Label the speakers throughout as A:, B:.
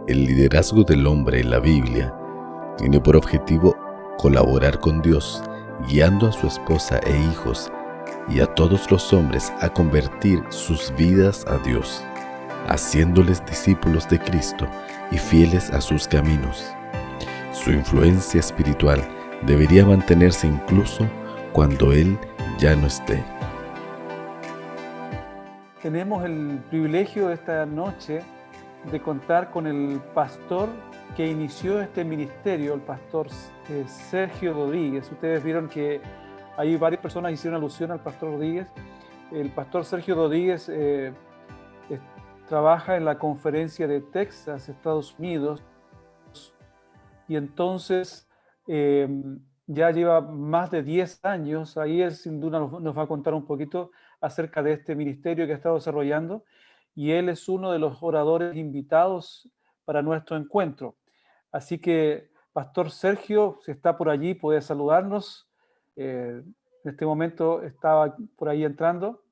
A: El liderazgo del hombre en la Biblia tiene por objetivo colaborar con Dios, guiando a su esposa e hijos y a todos los hombres a convertir sus vidas a Dios, haciéndoles discípulos de Cristo y fieles a sus caminos. Su influencia espiritual debería mantenerse incluso cuando Él ya no esté.
B: Tenemos el privilegio esta noche de contar con el pastor que inició este ministerio, el pastor Sergio Rodríguez. Ustedes vieron que hay varias personas que hicieron alusión al pastor Rodríguez. El pastor Sergio Rodríguez trabaja en la conferencia de Texas, Estados Unidos, y entonces ya lleva más de 10 años. Ahí él sin duda nos va a contar un poquito acerca de este ministerio que ha estado desarrollando, y él es uno de los oradores invitados para nuestro encuentro. Así que, Pastor Sergio, si está por allí, puede saludarnos. En este momento estaba por ahí entrando.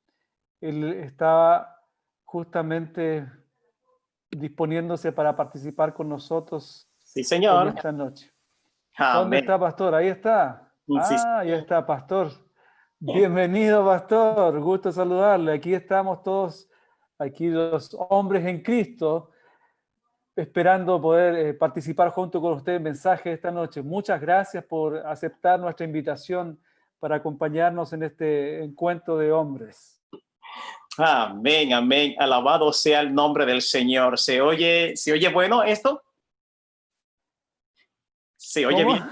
B: Él estaba justamente disponiéndose para participar con nosotros.
C: Sí, señor.
B: En esta noche.
C: Amén.
B: ¿Dónde está, pastor? Ahí está.
C: Sí,
B: ahí está, pastor. Bienvenido, pastor. Gusto saludarle. Aquí estamos todos, aquí los hombres en Cristo, esperando poder participar junto con usted en mensaje esta noche. Muchas gracias por aceptar nuestra invitación para acompañarnos en este encuentro de hombres.
C: Amén, amén. Alabado sea el nombre del Señor. ¿Se oye bueno esto? ¿Se oye bien?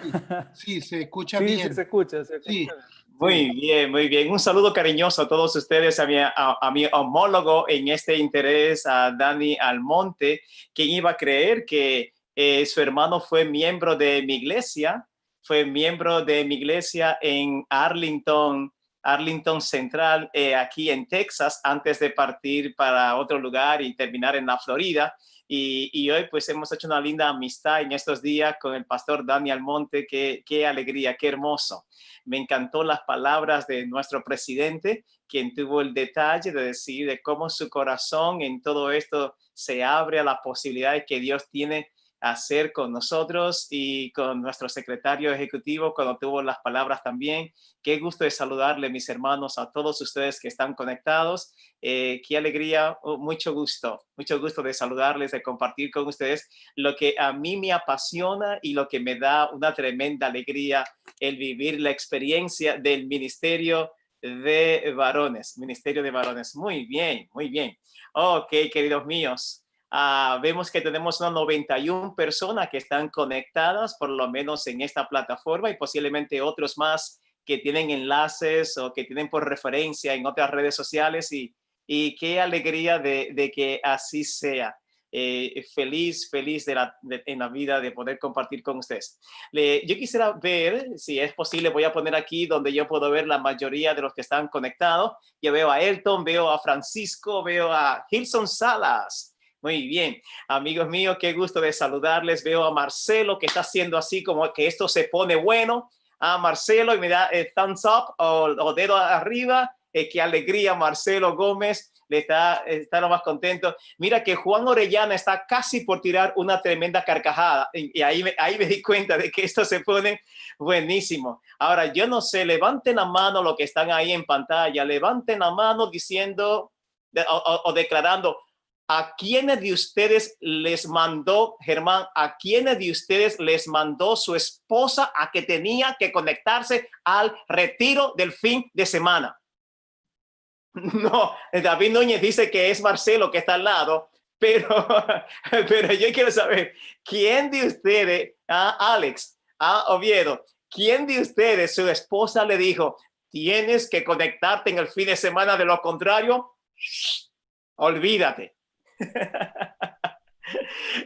D: Sí, se escucha bien.
B: Sí, se escucha.
D: Sí.
C: Muy bien, muy bien. Un saludo cariñoso a todos ustedes, a mi homólogo en este interés, a Dani Almonte. ¿Quién iba a creer que su hermano fue miembro de mi iglesia? Fue miembro de mi iglesia en Arlington Central, aquí en Texas, antes de partir para otro lugar y terminar en la Florida. Y hoy pues hemos hecho una linda amistad en estos días con el pastor Dani Almonte. Qué alegría, qué hermoso. Me encantó las palabras de nuestro presidente, quien tuvo el detalle de decir de cómo su corazón en todo esto se abre a las posibilidades que Dios tiene hacer con nosotros, y con nuestro secretario ejecutivo cuando tuvo las palabras también. Qué gusto de saludarle, mis hermanos, a todos ustedes que están conectados. Qué alegría, mucho gusto de saludarles, de compartir con ustedes lo que a mí me apasiona y lo que me da una tremenda alegría, el vivir la experiencia del ministerio de varones. Muy bien, muy bien. Ok, queridos míos. Vemos que tenemos unas 91 personas que están conectadas, por lo menos en esta plataforma, y posiblemente otros más que tienen enlaces o que tienen por referencia en otras redes sociales, y qué alegría de que así sea. Feliz en la vida de poder compartir con ustedes. Yo quisiera ver, si es posible, voy a poner aquí donde yo puedo ver la mayoría de los que están conectados. Yo veo a Elton, veo a Francisco, veo a Gilson Salas. Muy bien, amigos míos, qué gusto de saludarles. Veo a Marcelo, que está haciendo así como que esto se pone bueno. A Marcelo, y me da thumbs up o dedo arriba. Qué alegría, Marcelo Gómez. Está lo más contento. Mira que Juan Orellana está casi por tirar una tremenda carcajada. Y ahí me di cuenta de que esto se pone buenísimo. Ahora, yo no sé, levanten la mano los que están ahí en pantalla. Levanten la mano diciendo o declarando: ¿a quiénes de ustedes les mandó, Germán, a quiénes de ustedes les mandó su esposa a que tenía que conectarse al retiro del fin de semana? No, David Núñez dice que es Marcelo que está al lado, pero yo quiero saber, ¿quién de ustedes, Alex, Oviedo, quién de ustedes su esposa le dijo, tienes que conectarte en el fin de semana, de lo contrario, olvídate?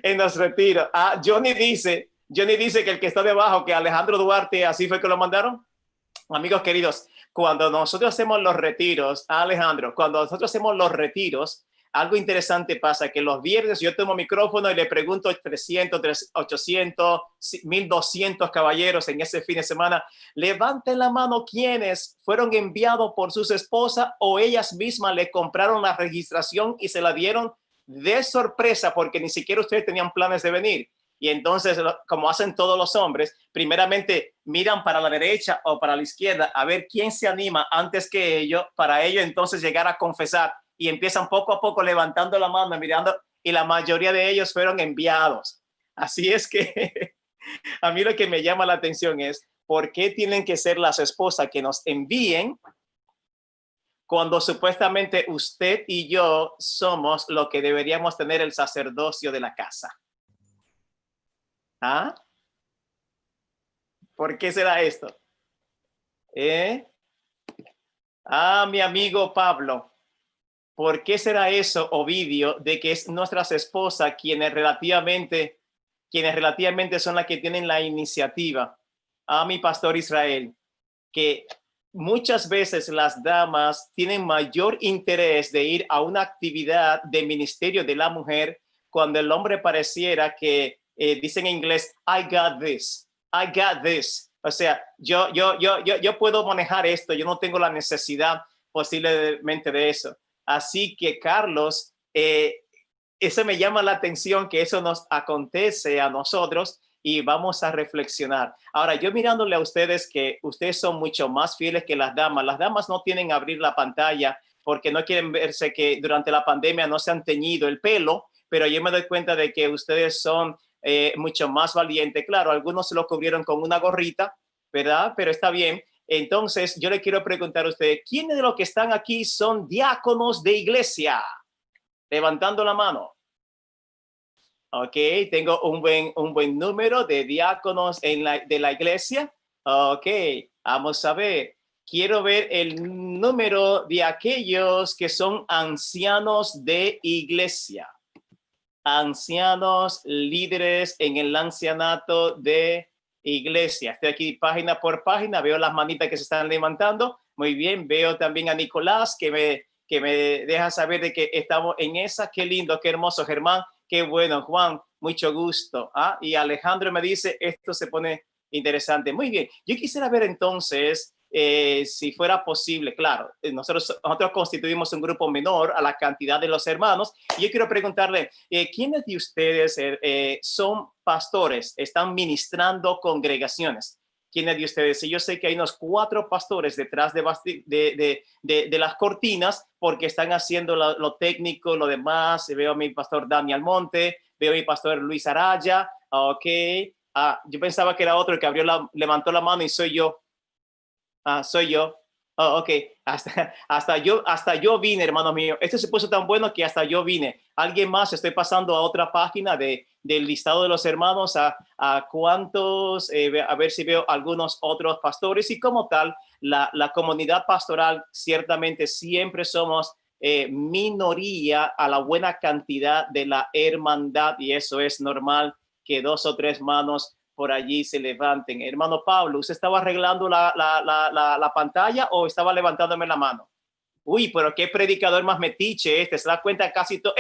C: En los retiros. Johnny dice que el que está debajo, que Alejandro Duarte, así fue que lo mandaron. Amigos queridos, cuando nosotros hacemos los retiros, Alejandro, algo interesante pasa, que los viernes yo tomo micrófono y le pregunto a 300, 800, 1200 caballeros en ese fin de semana, levanten la mano quienes fueron enviados por sus esposas o ellas mismas le compraron la registración y se la dieron de sorpresa porque ni siquiera ustedes tenían planes de venir. Y entonces, como hacen todos los hombres, primeramente miran para la derecha o para la izquierda a ver quién se anima antes que ellos, para ellos entonces llegar a confesar, y empiezan poco a poco levantando la mano, mirando, y la mayoría de ellos fueron enviados. Así es que a mí lo que me llama la atención es por qué tienen que ser las esposas que nos envíen cuando supuestamente usted y yo somos lo que deberíamos tener el sacerdocio de la casa. ¿Ah? ¿Por qué será esto? Mi amigo Pablo, ¿por qué será eso, Ovidio, de que es nuestras esposas quienes relativamente son las que tienen la iniciativa? Mi pastor Israel, que muchas veces las damas tienen mayor interés de ir a una actividad de ministerio de la mujer cuando el hombre pareciera que dicen en inglés, I got this. O sea, yo puedo manejar esto, yo no tengo la necesidad posiblemente de eso. Así que, Carlos, eso me llama la atención que eso nos acontece a nosotros y vamos a reflexionar. Ahora, yo mirándole a ustedes que ustedes son mucho más fieles que las damas no tienen que abrir la pantalla porque no quieren verse que durante la pandemia no se han teñido el pelo, pero yo me doy cuenta de que ustedes son mucho más valientes. Claro, algunos se lo cubrieron con una gorrita, ¿verdad? Pero está bien. Entonces, yo le quiero preguntar a usted, ¿quiénes de los que están aquí son diáconos de iglesia? Levantando la mano. Ok, tengo un buen número de diáconos de la iglesia. Ok, vamos a ver. Quiero ver el número de aquellos que son ancianos de iglesia. Ancianos, líderes en el ancianato de iglesia. Estoy aquí página por página, veo las manitas que se están levantando. Muy bien, veo también a Nicolás que me deja saber de que estamos en esa. Qué lindo, qué hermoso, Germán. Qué bueno, Juan, mucho gusto. Y Alejandro me dice, esto se pone interesante. Muy bien, yo quisiera ver entonces, si fuera posible, claro, nosotros constituimos un grupo menor a la cantidad de los hermanos. Y yo quiero preguntarle, ¿quiénes de ustedes son pastores, están ministrando congregaciones? ¿Quiénes de ustedes? Y yo sé que hay unos 4 pastores detrás de las cortinas porque están haciendo lo técnico, lo demás. Veo a mi pastor Dani Almonte, veo a mi pastor Luis Araya. Ok. Yo pensaba que era otro que levantó la mano y soy yo. Soy yo. Ok. Hasta yo vine, hermano mío. Este se puso tan bueno que hasta yo vine. ¿Alguien más? Estoy pasando a otra página del listado de los hermanos a cuántos, a ver si veo algunos otros pastores. Y como tal, la comunidad pastoral ciertamente siempre somos minoría a la buena cantidad de la hermandad, y eso es normal que 2 o 3 manos por allí se levanten. Hermano Pablo, ¿usted estaba arreglando la pantalla o estaba levantándome la mano? Uy, pero qué predicador más metiche se da cuenta casi todo.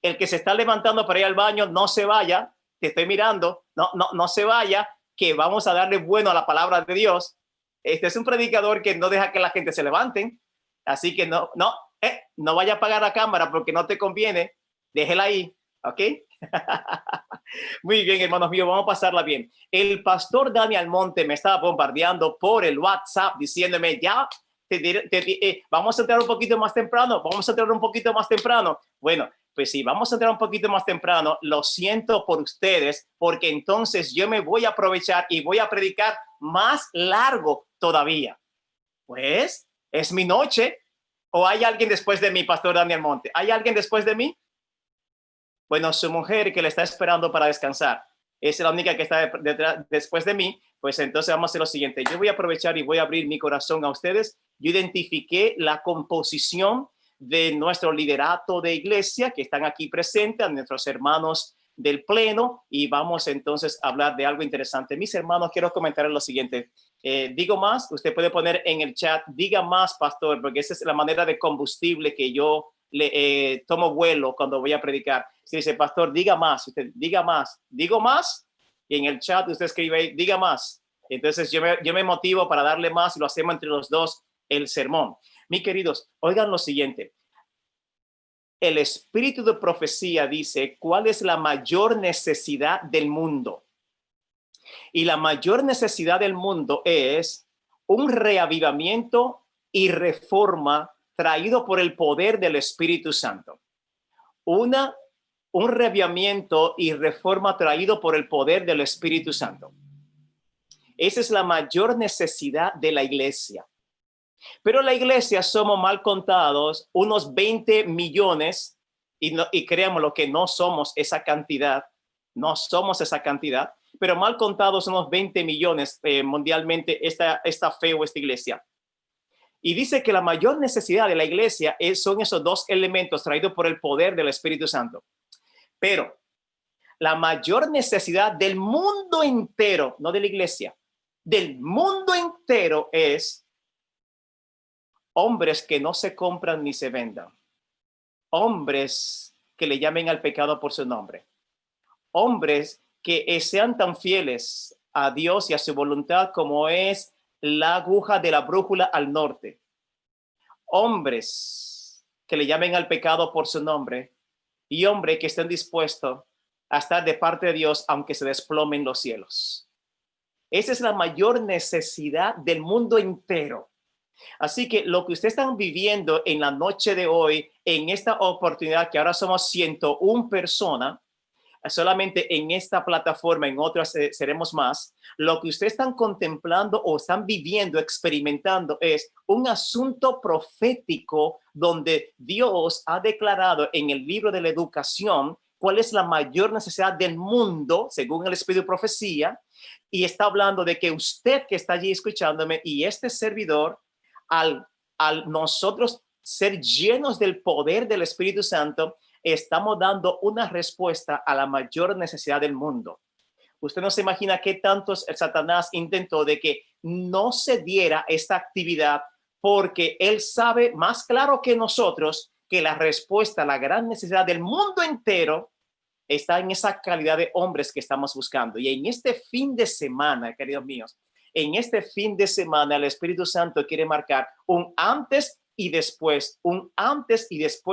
C: El que se está levantando para ir al baño, no se vaya, te estoy mirando, no se vaya, que vamos a darle bueno a la palabra de Dios. Este es un predicador que no deja que la gente se levanten, así que no vaya a apagar la cámara porque no te conviene, déjela ahí, ¿ok? Muy bien, hermanos míos, vamos a pasarla bien. El pastor Dani Almonte me estaba bombardeando por el WhatsApp diciéndome, ya, vamos a entrar un poquito más temprano, Bueno, pues sí, vamos a entrar un poquito más temprano. Lo siento por ustedes, porque entonces yo me voy a aprovechar y voy a predicar más largo todavía. Pues, es mi noche. ¿O hay alguien después de mí, pastor Dani Almonte? ¿Hay alguien después de mí? Bueno, su mujer que le está esperando para descansar es la única que está después de mí. Pues entonces vamos a hacer lo siguiente. Yo voy a aprovechar y voy a abrir mi corazón a ustedes. Yo identifiqué la composición de nuestro liderato de iglesia que están aquí presentes, a nuestros hermanos del pleno, y vamos entonces a hablar de algo interesante. Mis hermanos, quiero comentar lo siguiente. Digo más, usted puede poner en el chat, diga más, pastor, porque esa es la manera de combustible que yo tomo vuelo cuando voy a predicar. Si dice, pastor, diga más, usted diga más, digo más, y en el chat usted escribe, diga más. Entonces yo me motivo para darle más y lo hacemos entre los dos el sermón. Mis queridos, oigan lo siguiente. el espíritu de profecía dice cuál es la mayor necesidad del mundo. Y la mayor necesidad del mundo es un reavivamiento y reforma traído por el poder del Espíritu Santo. Un reavivamiento y reforma traído por el poder del Espíritu Santo. Esa es la mayor necesidad de la iglesia. Pero la iglesia somos mal contados, unos 20 millones, y creamos lo que no somos esa cantidad, pero mal contados unos 20 millones mundialmente esta fe o esta iglesia. Y dice que la mayor necesidad de la iglesia son esos dos elementos traídos por el poder del Espíritu Santo. Pero la mayor necesidad del mundo entero, no de la iglesia, del mundo entero es hombres que no se compran ni se vendan. Hombres que le llamen al pecado por su nombre. Hombres que sean tan fieles a Dios y a su voluntad como es la aguja de la brújula al norte. Hombres que le llamen al pecado por su nombre y hombres que estén dispuestos a estar de parte de Dios aunque se desplomen los cielos. Esa es la mayor necesidad del mundo entero. Así que lo que ustedes están viviendo en la noche de hoy, en esta oportunidad que ahora somos 101 personas, solamente en esta plataforma, en otras seremos más, lo que ustedes están contemplando o están viviendo, experimentando es un asunto profético donde Dios ha declarado en el libro de la educación cuál es la mayor necesidad del mundo, según el Espíritu de Profecía, y está hablando de que usted que está allí escuchándome y este servidor, al nosotros ser llenos del poder del Espíritu Santo, estamos dando una respuesta a la mayor necesidad del mundo. Usted no se imagina qué tantos el Satanás intentó de que no se diera esta actividad porque él sabe más claro que nosotros que la respuesta a la gran necesidad del mundo entero está en esa calidad de hombres que estamos buscando. Y en este fin de semana, queridos míos, en este fin de semana el Espíritu Santo quiere marcar un antes y después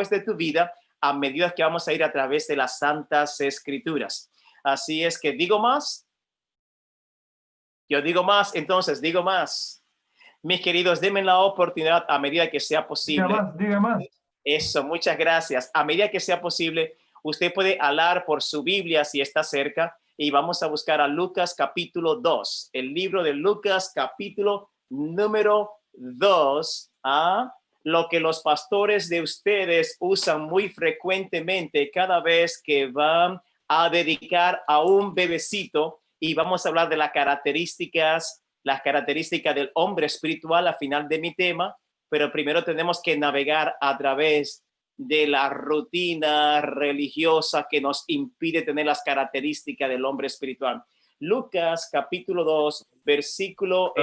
C: de tu vida a medida que vamos a ir a través de las Santas Escrituras. Así es que digo más. Yo digo más, entonces digo más. Mis queridos, denme la oportunidad a medida que sea posible.
B: Diga más.
C: Eso, muchas gracias. A medida que sea posible, usted puede hablar por su Biblia si está cerca y vamos a buscar a Lucas capítulo 2, el libro de Lucas capítulo número 2, lo que los pastores de ustedes usan muy frecuentemente cada vez que van a dedicar a un bebecito, y vamos a hablar de las características del hombre espiritual al final de mi tema, pero primero tenemos que navegar a través de la rutina religiosa que nos impide tener las características del hombre espiritual. Lucas capítulo 2, versículo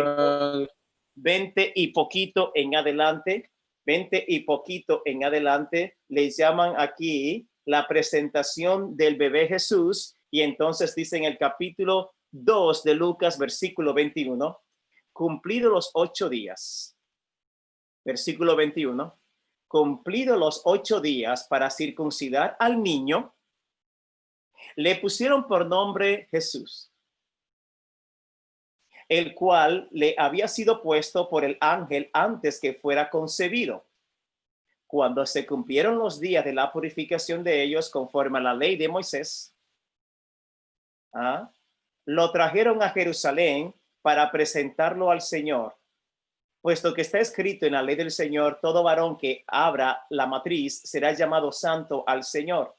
C: 20 y poquito en adelante. 20 y poquito en adelante, les llaman aquí la presentación del bebé Jesús, y entonces dice en el capítulo 2 de Lucas, versículo 21, cumplidos los 8 días, versículo 21, cumplidos los 8 días para circuncidar al niño, le pusieron por nombre Jesús, el cual le había sido puesto por el ángel antes que fuera concebido. Cuando se cumplieron los días de la purificación de ellos conforme a la ley de Moisés, lo trajeron a Jerusalén para presentarlo al Señor, puesto que está escrito en la ley del Señor, todo varón que abra la matriz será llamado santo al Señor.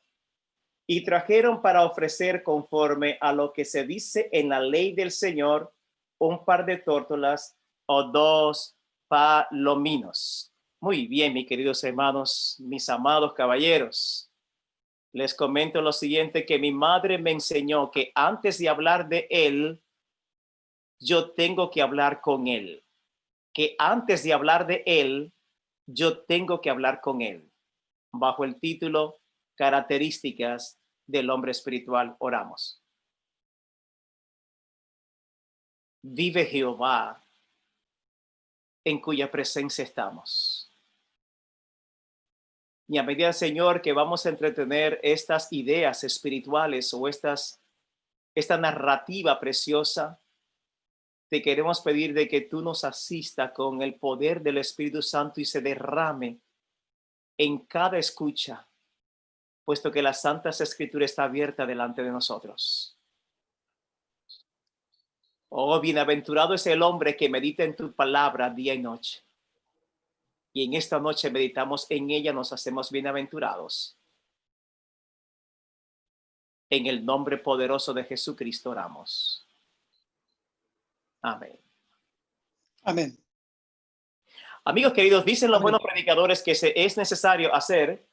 C: Y trajeron para ofrecer conforme a lo que se dice en la ley del Señor, un par de tórtolas o 2 palominos. Muy bien, mis queridos hermanos, mis amados caballeros. Les comento lo siguiente, que mi madre me enseñó que antes de hablar de él, yo tengo que hablar con él. Que antes de hablar de él, yo tengo que hablar con él. Bajo el título Características del hombre espiritual, oramos. Vive Jehová, en cuya presencia estamos. Y a medida, Señor, que vamos a entretener estas ideas espirituales o esta narrativa preciosa, te queremos pedir de que tú nos asista con el poder del Espíritu Santo y se derrame en cada escucha, puesto que la Santa Escritura está abierta delante de nosotros. Oh, bienaventurado es el hombre que medita en tu palabra día y noche. Y en esta noche meditamos en ella, nos hacemos bienaventurados. En el nombre poderoso de Jesucristo oramos. Amén.
D: Amén.
C: Amigos queridos, dicen los
B: Amén.
C: buenos predicadores que es necesario hacer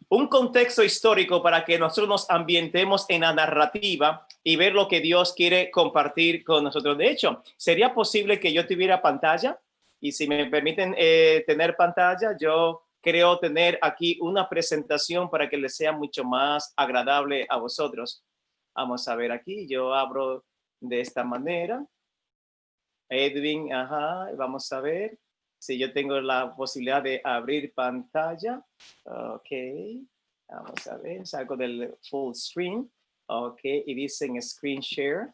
C: un contexto histórico para que nosotros nos ambientemos en la narrativa y ver lo que Dios quiere compartir con nosotros. De hecho, ¿sería posible que yo tuviera pantalla? Y si me permiten tener pantalla, yo creo tener aquí una presentación para que les sea mucho más agradable a vosotros. Vamos a ver aquí, yo abro de esta manera. Edwin, ajá, vamos a ver si yo tengo la posibilidad de abrir pantalla. Ok, vamos a ver, salgo del full screen. Ok, y dicen screen share.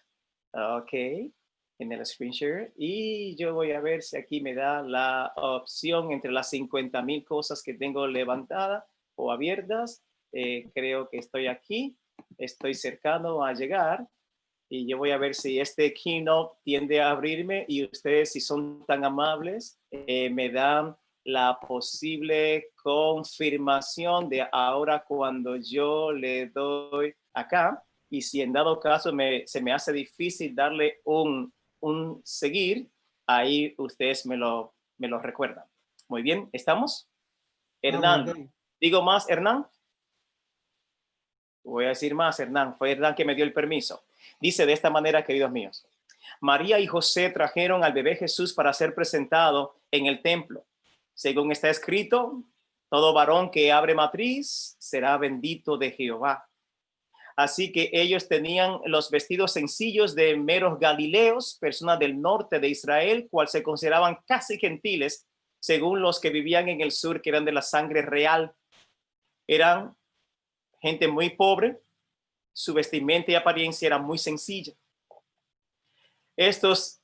C: Ok, en el screen share. Y yo voy a ver si aquí me da la opción entre las 50,000 cosas que tengo levantadas o abiertas. Creo que estoy aquí, estoy cercano a llegar. Y yo voy a ver si este keynote tiende a abrirme y ustedes, si son tan amables, me dan la posible confirmación de ahora cuando yo le doy acá. Y si en dado caso se me hace difícil darle un seguir, ahí ustedes me lo recuerdan. Muy bien, ¿estamos? Hernán,
B: Ok.
C: ¿digo más, Hernán? Voy a decir más, Hernán. Fue Hernán que me dio el permiso. Dice de esta manera, queridos míos. María y José trajeron al bebé Jesús para ser presentado en el templo. Según está escrito, todo varón que abre matriz será bendito de Jehová. Así que ellos tenían los vestidos sencillos de meros galileos, personas del norte de Israel, cual se consideraban casi gentiles, según los que vivían en el sur, que eran de la sangre real. Eran gente muy pobre, su vestimenta y apariencia era muy sencilla. Estos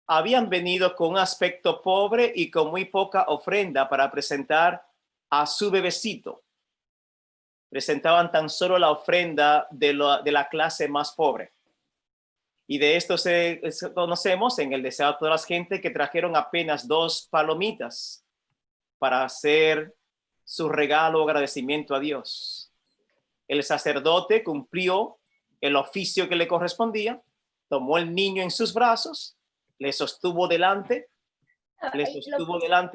C: habían venido con un aspecto pobre y con muy poca ofrenda para presentar a su bebecito. Presentaban tan solo la ofrenda de la clase más pobre. Y de esto conocemos en el deseo de todas las gentes que trajeron apenas 2 palomitas para hacer su regalo o agradecimiento a Dios. El sacerdote cumplió el oficio que le correspondía, tomó el niño en sus brazos, le sostuvo delante,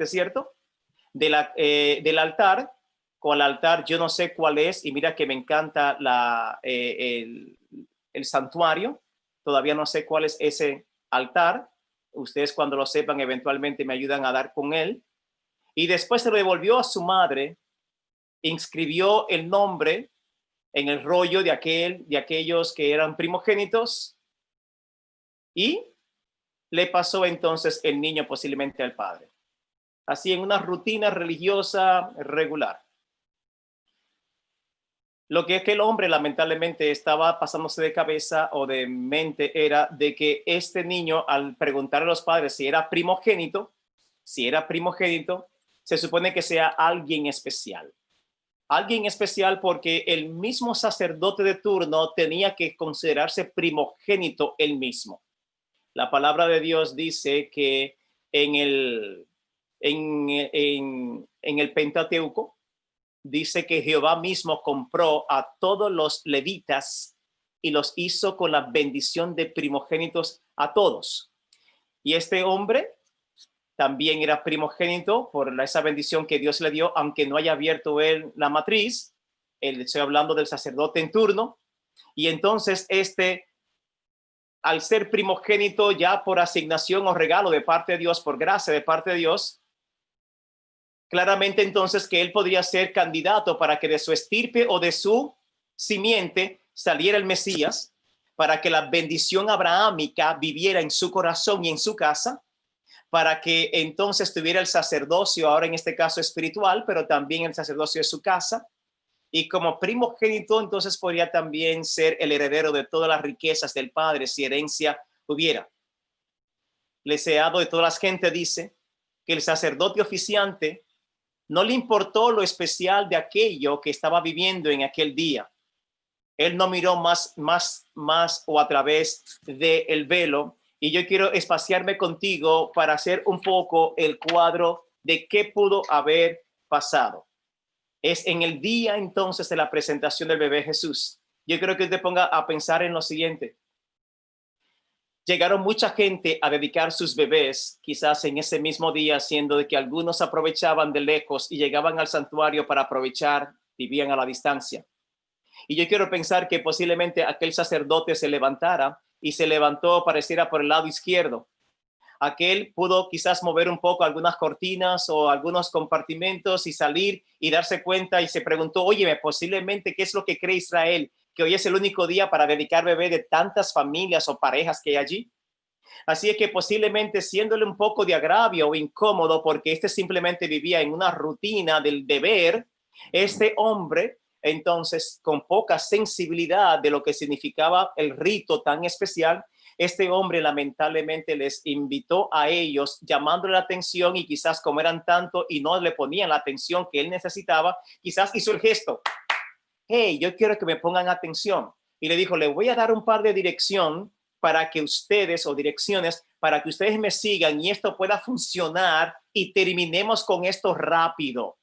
C: ¿cierto? Del altar. Con el altar, yo no sé cuál es, y mira que me encanta el santuario, todavía no sé cuál es ese altar. Ustedes cuando lo sepan eventualmente me ayudan a dar con él. Y después se lo devolvió a su madre, inscribió el nombre en el rollo de aquellos que eran primogénitos y le pasó entonces el niño posiblemente al padre. Así en una rutina religiosa regular. Lo que aquel hombre lamentablemente estaba pasándose de cabeza o de mente era de que este niño, al preguntarle a los padres si era primogénito, se supone que sea alguien especial. Alguien especial porque el mismo sacerdote de turno tenía que considerarse primogénito él mismo. La palabra de Dios dice que en el Pentateuco dice que Jehová mismo compró a todos los levitas y los hizo con la bendición de primogénitos a todos. Y este hombre también era primogénito por esa bendición que Dios le dio, aunque no haya abierto él la matriz. Estoy hablando del sacerdote en turno. Y entonces al ser primogénito ya por asignación o regalo de parte de Dios, por gracia de parte de Dios, claramente entonces que él podría ser candidato para que de su estirpe o de su simiente saliera el Mesías, para que la bendición abrahámica viviera en su corazón y en su casa, para que entonces tuviera el sacerdocio, ahora en este caso espiritual, pero también el sacerdocio de su casa. Y como primogénito, entonces podría también ser el heredero de todas las riquezas del padre si herencia hubiera. Leseado de todas las gentes dice que el sacerdote oficiante no le importó lo especial de aquello que estaba viviendo en aquel día. Él no miró más o a través del velo. Y yo quiero espaciarme contigo para hacer un poco el cuadro de qué pudo haber pasado. Es en el día entonces de la presentación del bebé Jesús. Yo creo que te ponga a pensar en lo siguiente. Llegaron mucha gente a dedicar sus bebés, quizás en ese mismo día, siendo de que algunos aprovechaban de lejos y llegaban al santuario para aprovechar, vivían a la distancia. Y yo quiero pensar que posiblemente aquel sacerdote se levantara y se levantó, pareciera por el lado izquierdo. Aquel pudo quizás mover un poco algunas cortinas o algunos compartimentos y salir y darse cuenta y se preguntó, oye, posiblemente, ¿qué es lo que cree Israel? Que hoy es el único día para dedicar bebé de tantas familias o parejas que hay allí. Así es que posiblemente siéndole un poco de agravio o incómodo porque este simplemente vivía en una rutina del deber, este hombre entonces con poca sensibilidad de lo que significaba el rito tan especial, este hombre lamentablemente les invitó a ellos llamándole la atención y quizás como eran tanto y no le ponían la atención que él necesitaba, quizás hizo el gesto, hey, yo quiero que me pongan atención. Y le dijo, le voy a dar un par de dirección para que ustedes o direcciones para que ustedes me sigan y esto pueda funcionar y terminemos con esto rápido.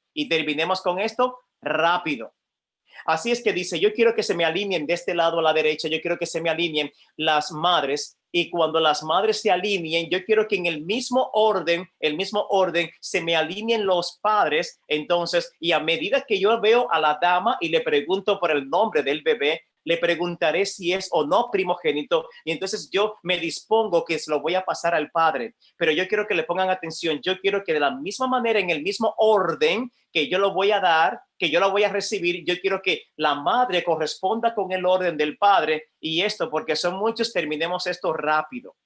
C: Así es que dice, yo quiero que se me alineen de este lado a la derecha, yo quiero que se me alineen las madres y cuando las madres se alineen, yo quiero que en el mismo orden se me alineen los padres. Entonces, y a medida que yo veo a la dama y le pregunto por el nombre del bebé, le preguntaré si es o no primogénito y entonces yo me dispongo que se lo voy a pasar al padre. Pero yo quiero que le pongan atención, yo quiero que de la misma manera, en el mismo orden que yo lo voy a dar, que yo lo voy a recibir, yo quiero que la madre corresponda con el orden del padre y esto, porque son muchos, terminemos esto rápido.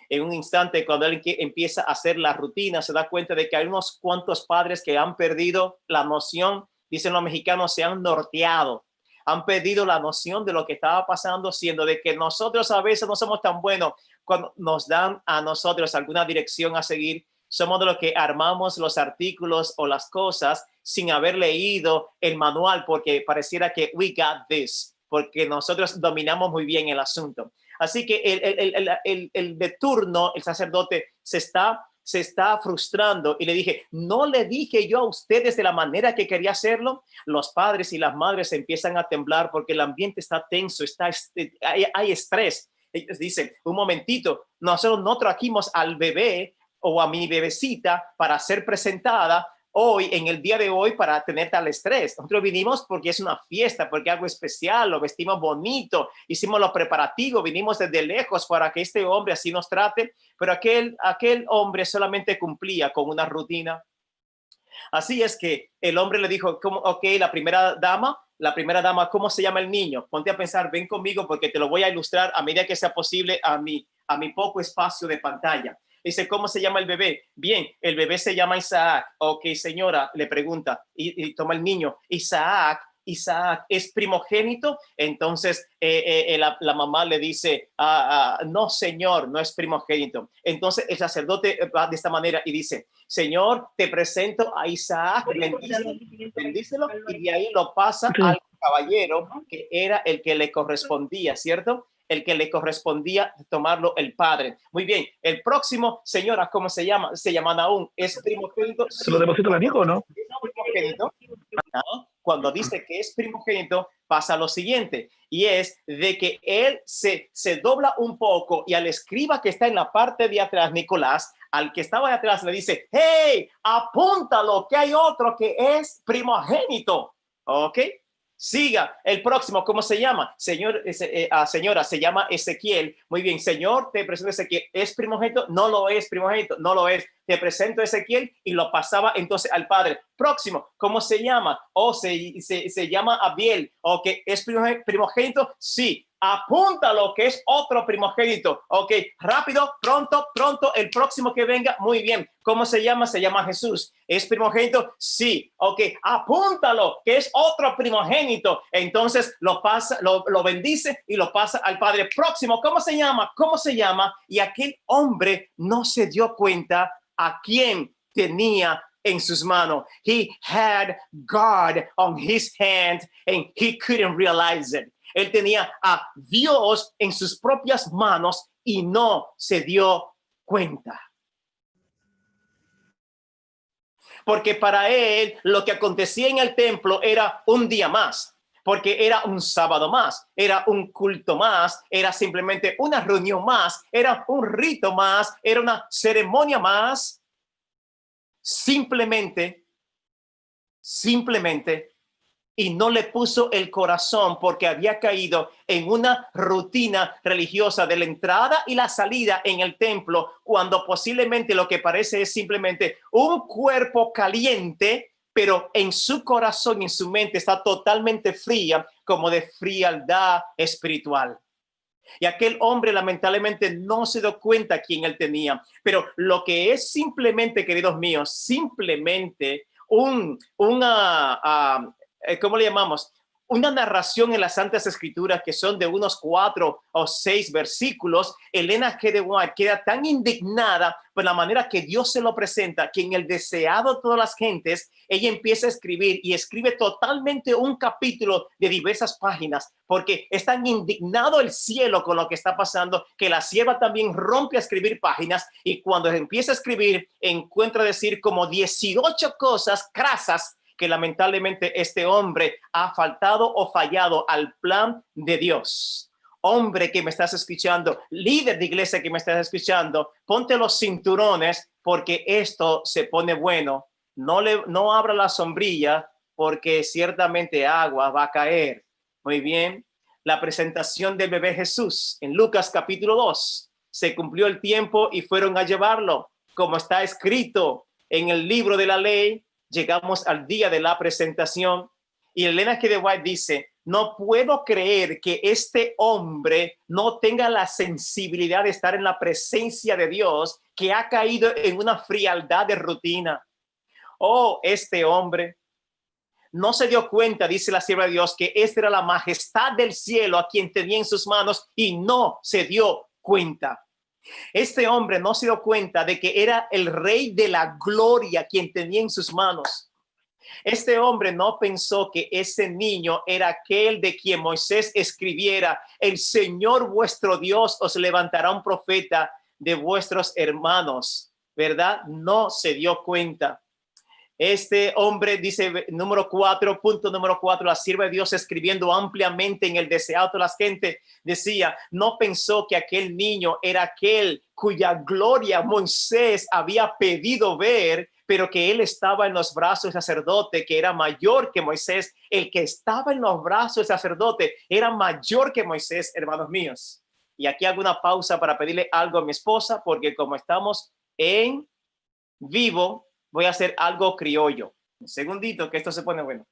C: En un instante, cuando él empieza a hacer la rutina, se da cuenta de que hay unos cuantos padres que han perdido la noción, dicen los mexicanos, se han norteado. Han perdido la noción de lo que estaba pasando, siendo de que nosotros a veces no somos tan buenos cuando nos dan a nosotros alguna dirección a seguir. Somos de los que armamos los artículos o las cosas sin haber leído el manual porque pareciera que we got this, porque nosotros dominamos muy bien el asunto. Así que el de turno, el sacerdote, se está frustrando y le dije, no le dije yo a ustedes de la manera que quería hacerlo. Los padres y las madres empiezan a temblar porque el ambiente está tenso, hay estrés. Ellos dicen, un momentito, nosotros no trajimos al bebé o a mi bebecita para ser presentada hoy, en el día de hoy, para tener tal estrés. Nosotros vinimos porque es una fiesta, porque algo especial, lo vestimos bonito, hicimos los preparativos, vinimos desde lejos para que este hombre así nos trate, pero aquel hombre solamente cumplía con una rutina. Así es que el hombre le dijo, ok, la primera dama, ¿cómo se llama el niño? Ponte a pensar, ven conmigo porque te lo voy a ilustrar a medida que sea posible a mi poco espacio de pantalla. Dice, ¿cómo se llama el bebé? Bien, el bebé se llama Isaac. Ok, señora, le pregunta y toma el niño. Isaac es primogénito. Entonces la mamá le dice, no, señor, no es primogénito. Entonces el sacerdote va de esta manera y dice, señor, te presento a Isaac, bendícelo, y de ahí lo pasa al caballero que era el que le correspondía, ¿cierto? El que le correspondía tomarlo el padre. Muy bien, el próximo, señora, ¿cómo se llama? Se llama Naúm, ¿es primogénito?
E: ¿Se lo deposito al amigo o no?
C: ¿Es primogénito? ¿No? Cuando dice que es primogénito, pasa lo siguiente, y es de que él se dobla un poco y al escriba que está en la parte de atrás, Nicolás, al que estaba de atrás le dice, hey, apúntalo, que hay otro que es primogénito. ¿Ok? Siga, el próximo, ¿cómo se llama? Señora, se llama Ezequiel. Muy bien, señor, te presento Ezequiel. ¿Es primogénito? No lo es, primogénito, no lo es. Te presento Ezequiel y lo pasaba entonces al padre. Próximo, ¿cómo se llama? Se llama Abiel. ¿Ok? ¿Es primogénito? Sí. apúntalo, que es otro primogénito. Ok, rápido, pronto, el próximo que venga, muy bien. ¿Cómo se llama? Se llama Jesús. ¿Es primogénito? Sí. Ok, apúntalo, que es otro primogénito. Entonces lo pasa, lo bendice y lo pasa al Padre próximo. ¿Cómo se llama? ¿Cómo se llama? Y aquel hombre no se dio cuenta a quién tenía en sus manos. He had God on his hand and he couldn't realize it. Él tenía a Dios en sus propias manos y no se dio cuenta. Porque para él lo que acontecía en el templo era un día más, porque era un sábado más, era un culto más, era simplemente una reunión más, era un rito más, era una ceremonia más. Simplemente, y no le puso el corazón porque había caído en una rutina religiosa de la entrada y la salida en el templo, cuando posiblemente lo que parece es simplemente un cuerpo caliente, pero en su corazón y en su mente está totalmente fría, como de frialdad espiritual. Y aquel hombre lamentablemente no se dio cuenta quién él tenía. Pero lo que es simplemente, queridos míos, simplemente ¿cómo le llamamos? Una narración en las Santas Escrituras que son de unos 4 o 6 versículos. Elena G. de White queda tan indignada por la manera que Dios se lo presenta, que en el deseado de todas las gentes, ella empieza a escribir y escribe totalmente un capítulo de diversas páginas, porque es tan indignado el cielo con lo que está pasando, que la sierva también rompe a escribir páginas, y cuando empieza a escribir, encuentra decir como 18 cosas crasas que lamentablemente este hombre ha faltado o fallado al plan de Dios. Hombre que me estás escuchando, líder de iglesia que me estás escuchando, ponte los cinturones porque esto se pone bueno. No abra la sombrilla porque ciertamente agua va a caer. Muy bien. La presentación del bebé Jesús en Lucas capítulo 2. Se cumplió el tiempo y fueron a llevarlo. Como está escrito en el libro de la ley, llegamos al día de la presentación y Elena G. de White dice, no puedo creer que este hombre no tenga la sensibilidad de estar en la presencia de Dios, que ha caído en una frialdad de rutina. Oh, este hombre no se dio cuenta, dice la sierva de Dios, que esta era la majestad del cielo a quien tenía en sus manos y no se dio cuenta. Este hombre no se dio cuenta de que era el rey de la gloria quien tenía en sus manos. Este hombre no pensó que ese niño era aquel de quien Moisés escribiera, el Señor vuestro Dios os levantará un profeta de vuestros hermanos, ¿verdad? No se dio cuenta. Este hombre dice punto número 4, la sierva de Dios escribiendo ampliamente en el deseado de la gente, decía, no pensó que aquel niño era aquel cuya gloria Moisés había pedido ver, pero que él estaba en los brazos del sacerdote, que era mayor que Moisés. El que estaba en los brazos del sacerdote era mayor que Moisés, hermanos míos. Y aquí hago una pausa para pedirle algo a mi esposa, porque como estamos en vivo, voy a hacer algo criollo. Un segundito, que esto se pone bueno.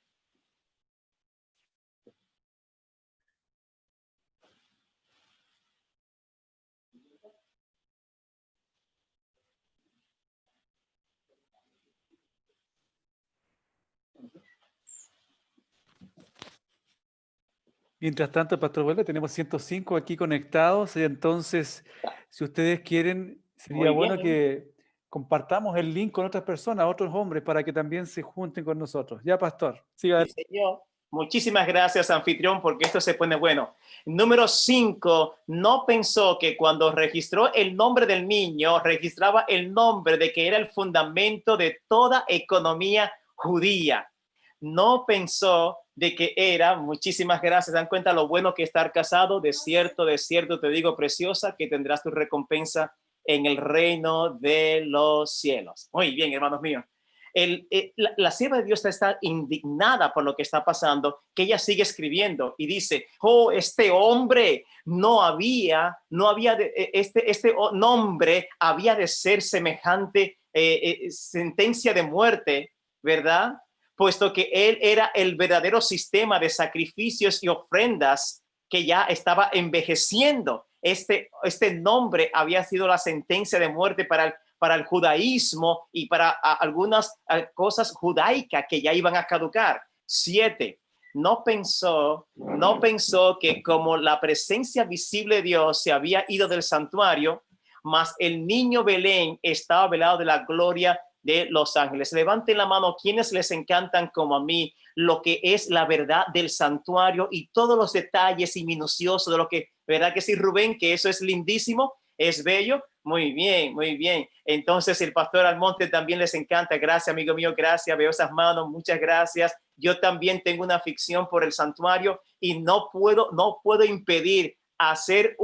B: Mientras tanto, Pastor Vuelta, tenemos 105 aquí conectados, y entonces, si ustedes quieren, sería bueno que compartamos el link con otras personas, otros hombres, para que también se junten con nosotros. Ya, Pastor, siga.
C: Sí, señor. Muchísimas gracias, anfitrión, porque esto se pone bueno. Número 5, no pensó que cuando registró el nombre del niño, registraba el nombre de que era el fundamento de toda economía judía. No pensó de que era, muchísimas gracias, dan cuenta lo bueno que estar casado, de cierto te digo, preciosa, que tendrás tu recompensa en el reino de los cielos. Muy bien, hermanos míos. La sierva de Dios está indignada por lo que está pasando, que ella sigue escribiendo y dice, oh, este hombre este nombre había de ser semejante sentencia de muerte, ¿verdad? Puesto que él era el verdadero sistema de sacrificios y ofrendas que ya estaba envejeciendo. Este nombre había sido la sentencia de muerte para el judaísmo y para algunas cosas judaicas que ya iban a caducar. 7. No pensó que como la presencia visible de Dios se había ido del santuario, mas el niño Belén estaba velado de la gloria de los ángeles. Levanten la mano quienes les encantan como a mí lo que es la verdad del santuario y todos los detalles y minuciosos de lo que, ¿verdad que sí, Rubén? Que eso es lindísimo, es bello. Muy bien, muy bien. Entonces el pastor Almonte también les encanta. Gracias, amigo mío, gracias. Veo esas manos, muchas gracias. Yo también tengo una afición por el santuario y no puedo impedir hacer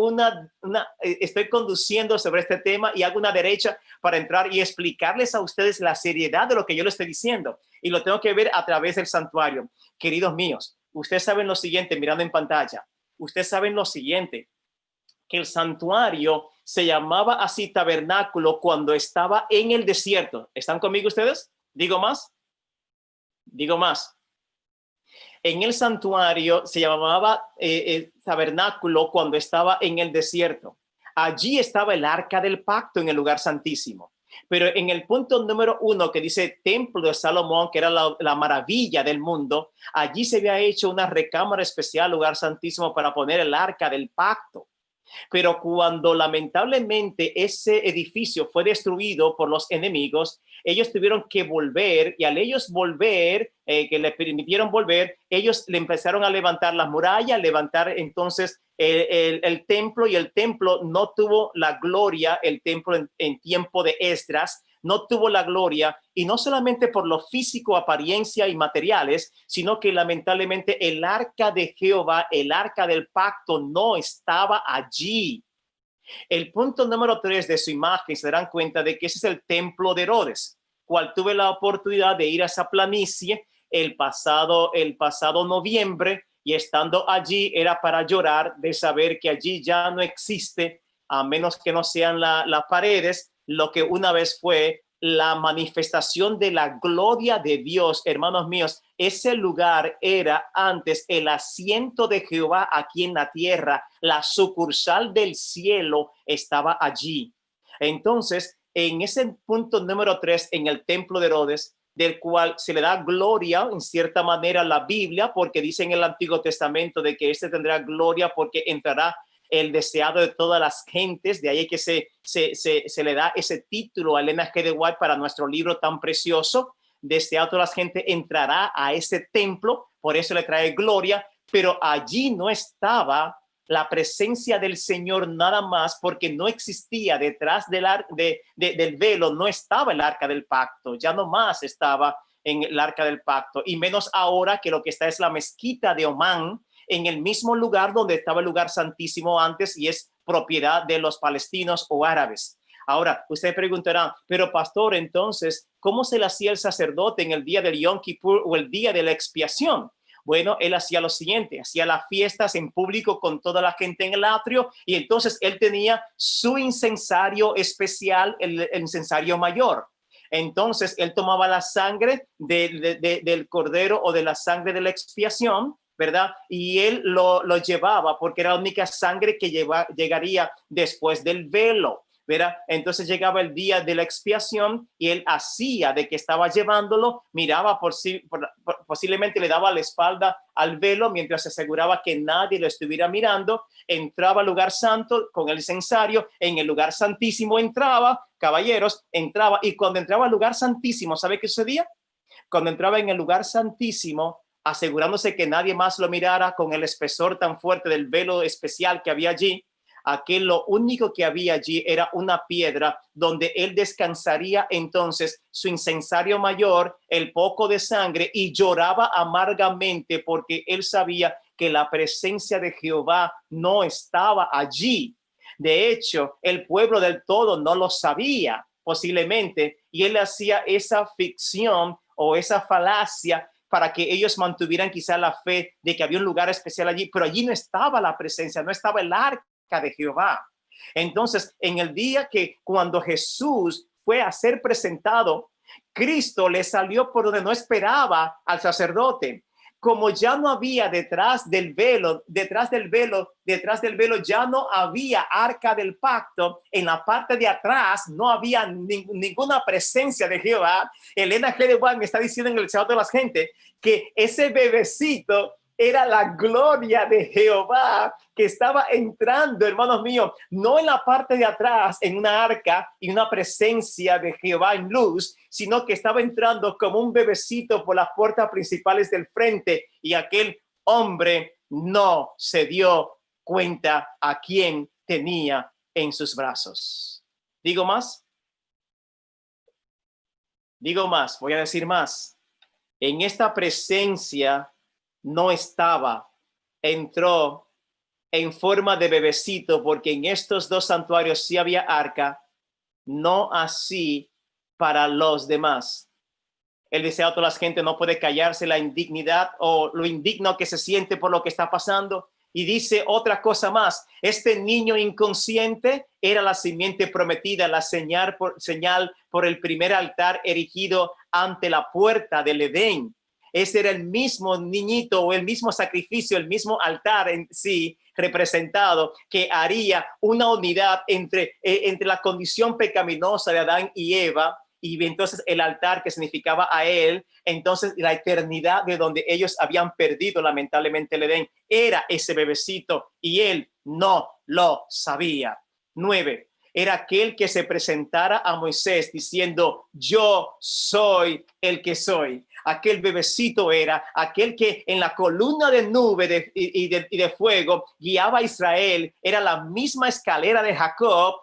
C: estoy conduciendo sobre este tema y hago una derecha para entrar y explicarles a ustedes la seriedad de lo que yo les estoy diciendo. Y lo tengo que ver a través del santuario. Queridos míos, ustedes saben lo siguiente, mirando en pantalla. Ustedes saben lo siguiente, que el santuario se llamaba así tabernáculo cuando estaba en el desierto. ¿Están conmigo ustedes? Digo más. En el santuario se llamaba tabernáculo cuando estaba en el desierto. Allí estaba el arca del pacto en el lugar santísimo. Pero en el punto número 1 que dice templo de Salomón, que era la maravilla del mundo, allí se había hecho una recámara especial, lugar santísimo, para poner el arca del pacto. Pero cuando lamentablemente ese edificio fue destruido por los enemigos, ellos tuvieron que volver, y al ellos volver, que le permitieron volver, ellos le empezaron a levantar las murallas, levantar entonces el templo, y el templo no tuvo la gloria, el templo en tiempo de Esdras, no tuvo la gloria, y no solamente por lo físico, apariencia y materiales, sino que lamentablemente el arca de Jehová, el arca del pacto, no estaba allí. El punto número 3 de su imagen, se darán cuenta de que ese es el templo de Herodes, cual tuve la oportunidad de ir a esa planicie el pasado noviembre, y estando allí era para llorar de saber que allí ya no existe, a menos que no sean las paredes, lo que una vez fue la manifestación de la gloria de Dios. Hermanos míos, ese lugar era antes el asiento de Jehová aquí en la tierra. La sucursal del cielo estaba allí. Entonces, en ese punto número 3, en el templo de Herodes, del cual se le da gloria en cierta manera a la Biblia, porque dice en el Antiguo Testamento de que este tendrá gloria porque entrará el deseado de todas las gentes. De ahí que se le da ese título a Elena G. de White para nuestro libro tan precioso. Deseado de todas las gentes entrará a ese templo, por eso le trae gloria, pero allí no estaba la presencia del Señor nada más, porque no existía detrás del velo, no estaba el arca del pacto, ya no más estaba en el arca del pacto, y menos ahora que lo que está es la mezquita de Omán, en el mismo lugar donde estaba el lugar santísimo antes, y es propiedad de los palestinos o árabes. Ahora, usted preguntará, pero pastor, entonces, ¿cómo se le hacía el sacerdote en el día del Yom Kippur o el día de la expiación? Bueno, él hacía lo siguiente, hacía las fiestas en público con toda la gente en el atrio, y entonces él tenía su incensario especial, el incensario mayor. Entonces él tomaba la sangre del cordero o de la sangre de la expiación, ¿verdad? Y él lo llevaba porque era la única sangre que llegaría después del velo, ¿verdad? Entonces llegaba el día de la expiación y él hacía de que estaba llevándolo, miraba posiblemente le daba la espalda al velo mientras se aseguraba que nadie lo estuviera mirando, entraba al lugar santo con el incensario, en el lugar santísimo entraba, caballeros, entraba, y cuando entraba al lugar santísimo, ¿sabe qué sucedía? Cuando entraba en el lugar santísimo, asegurándose que nadie más lo mirara con el espesor tan fuerte del velo especial que había allí, lo único que había allí era una piedra donde él descansaría entonces su incensario mayor, el poco de sangre, y lloraba amargamente porque él sabía que la presencia de Jehová no estaba allí. De hecho, el pueblo del todo no lo sabía posiblemente, y él hacía esa ficción o esa falacia para que ellos mantuvieran quizá la fe de que había un lugar especial allí, pero allí no estaba la presencia, no estaba el arca de Jehová. Entonces, en el día que cuando Jesús fue a ser presentado, Cristo le salió por donde no esperaba al sacerdote. como ya no había detrás del velo, ya no había arca del pacto, en la parte de atrás no había ninguna presencia de Jehová. Elena G. de White me está diciendo en el Sábado de las Gentes que ese bebecito era la gloria de Jehová que estaba entrando, hermanos míos, no en la parte de atrás, en una arca y una presencia de Jehová en luz, sino que estaba entrando como un bebecito por las puertas principales del frente, y aquel hombre no se dio cuenta a quién tenía en sus brazos. ¿Digo más? Digo más, voy a decir más. En esta presencia no estaba, entró en forma de bebecito, porque en estos dos santuarios sí había arca, no así para los demás. El deseo de toda la gente no puede callarse la indignidad o lo indigno que se siente por lo que está pasando. Y dice otra cosa más: este niño inconsciente era la simiente prometida, la señal por el primer altar erigido ante la puerta del Edén. Ese era el mismo niñito o el mismo sacrificio, el mismo altar en sí representado, que haría una unidad entre la condición pecaminosa de Adán y Eva, y entonces el altar que significaba a él, entonces la eternidad de donde ellos habían perdido lamentablemente el Edén. Era ese bebecito y él no lo sabía. 9. Era aquel que se presentara a Moisés diciendo: yo soy el que soy. Aquel bebecito era aquel que en la columna de nube y de fuego guiaba a Israel. Era la misma escalera de Jacob,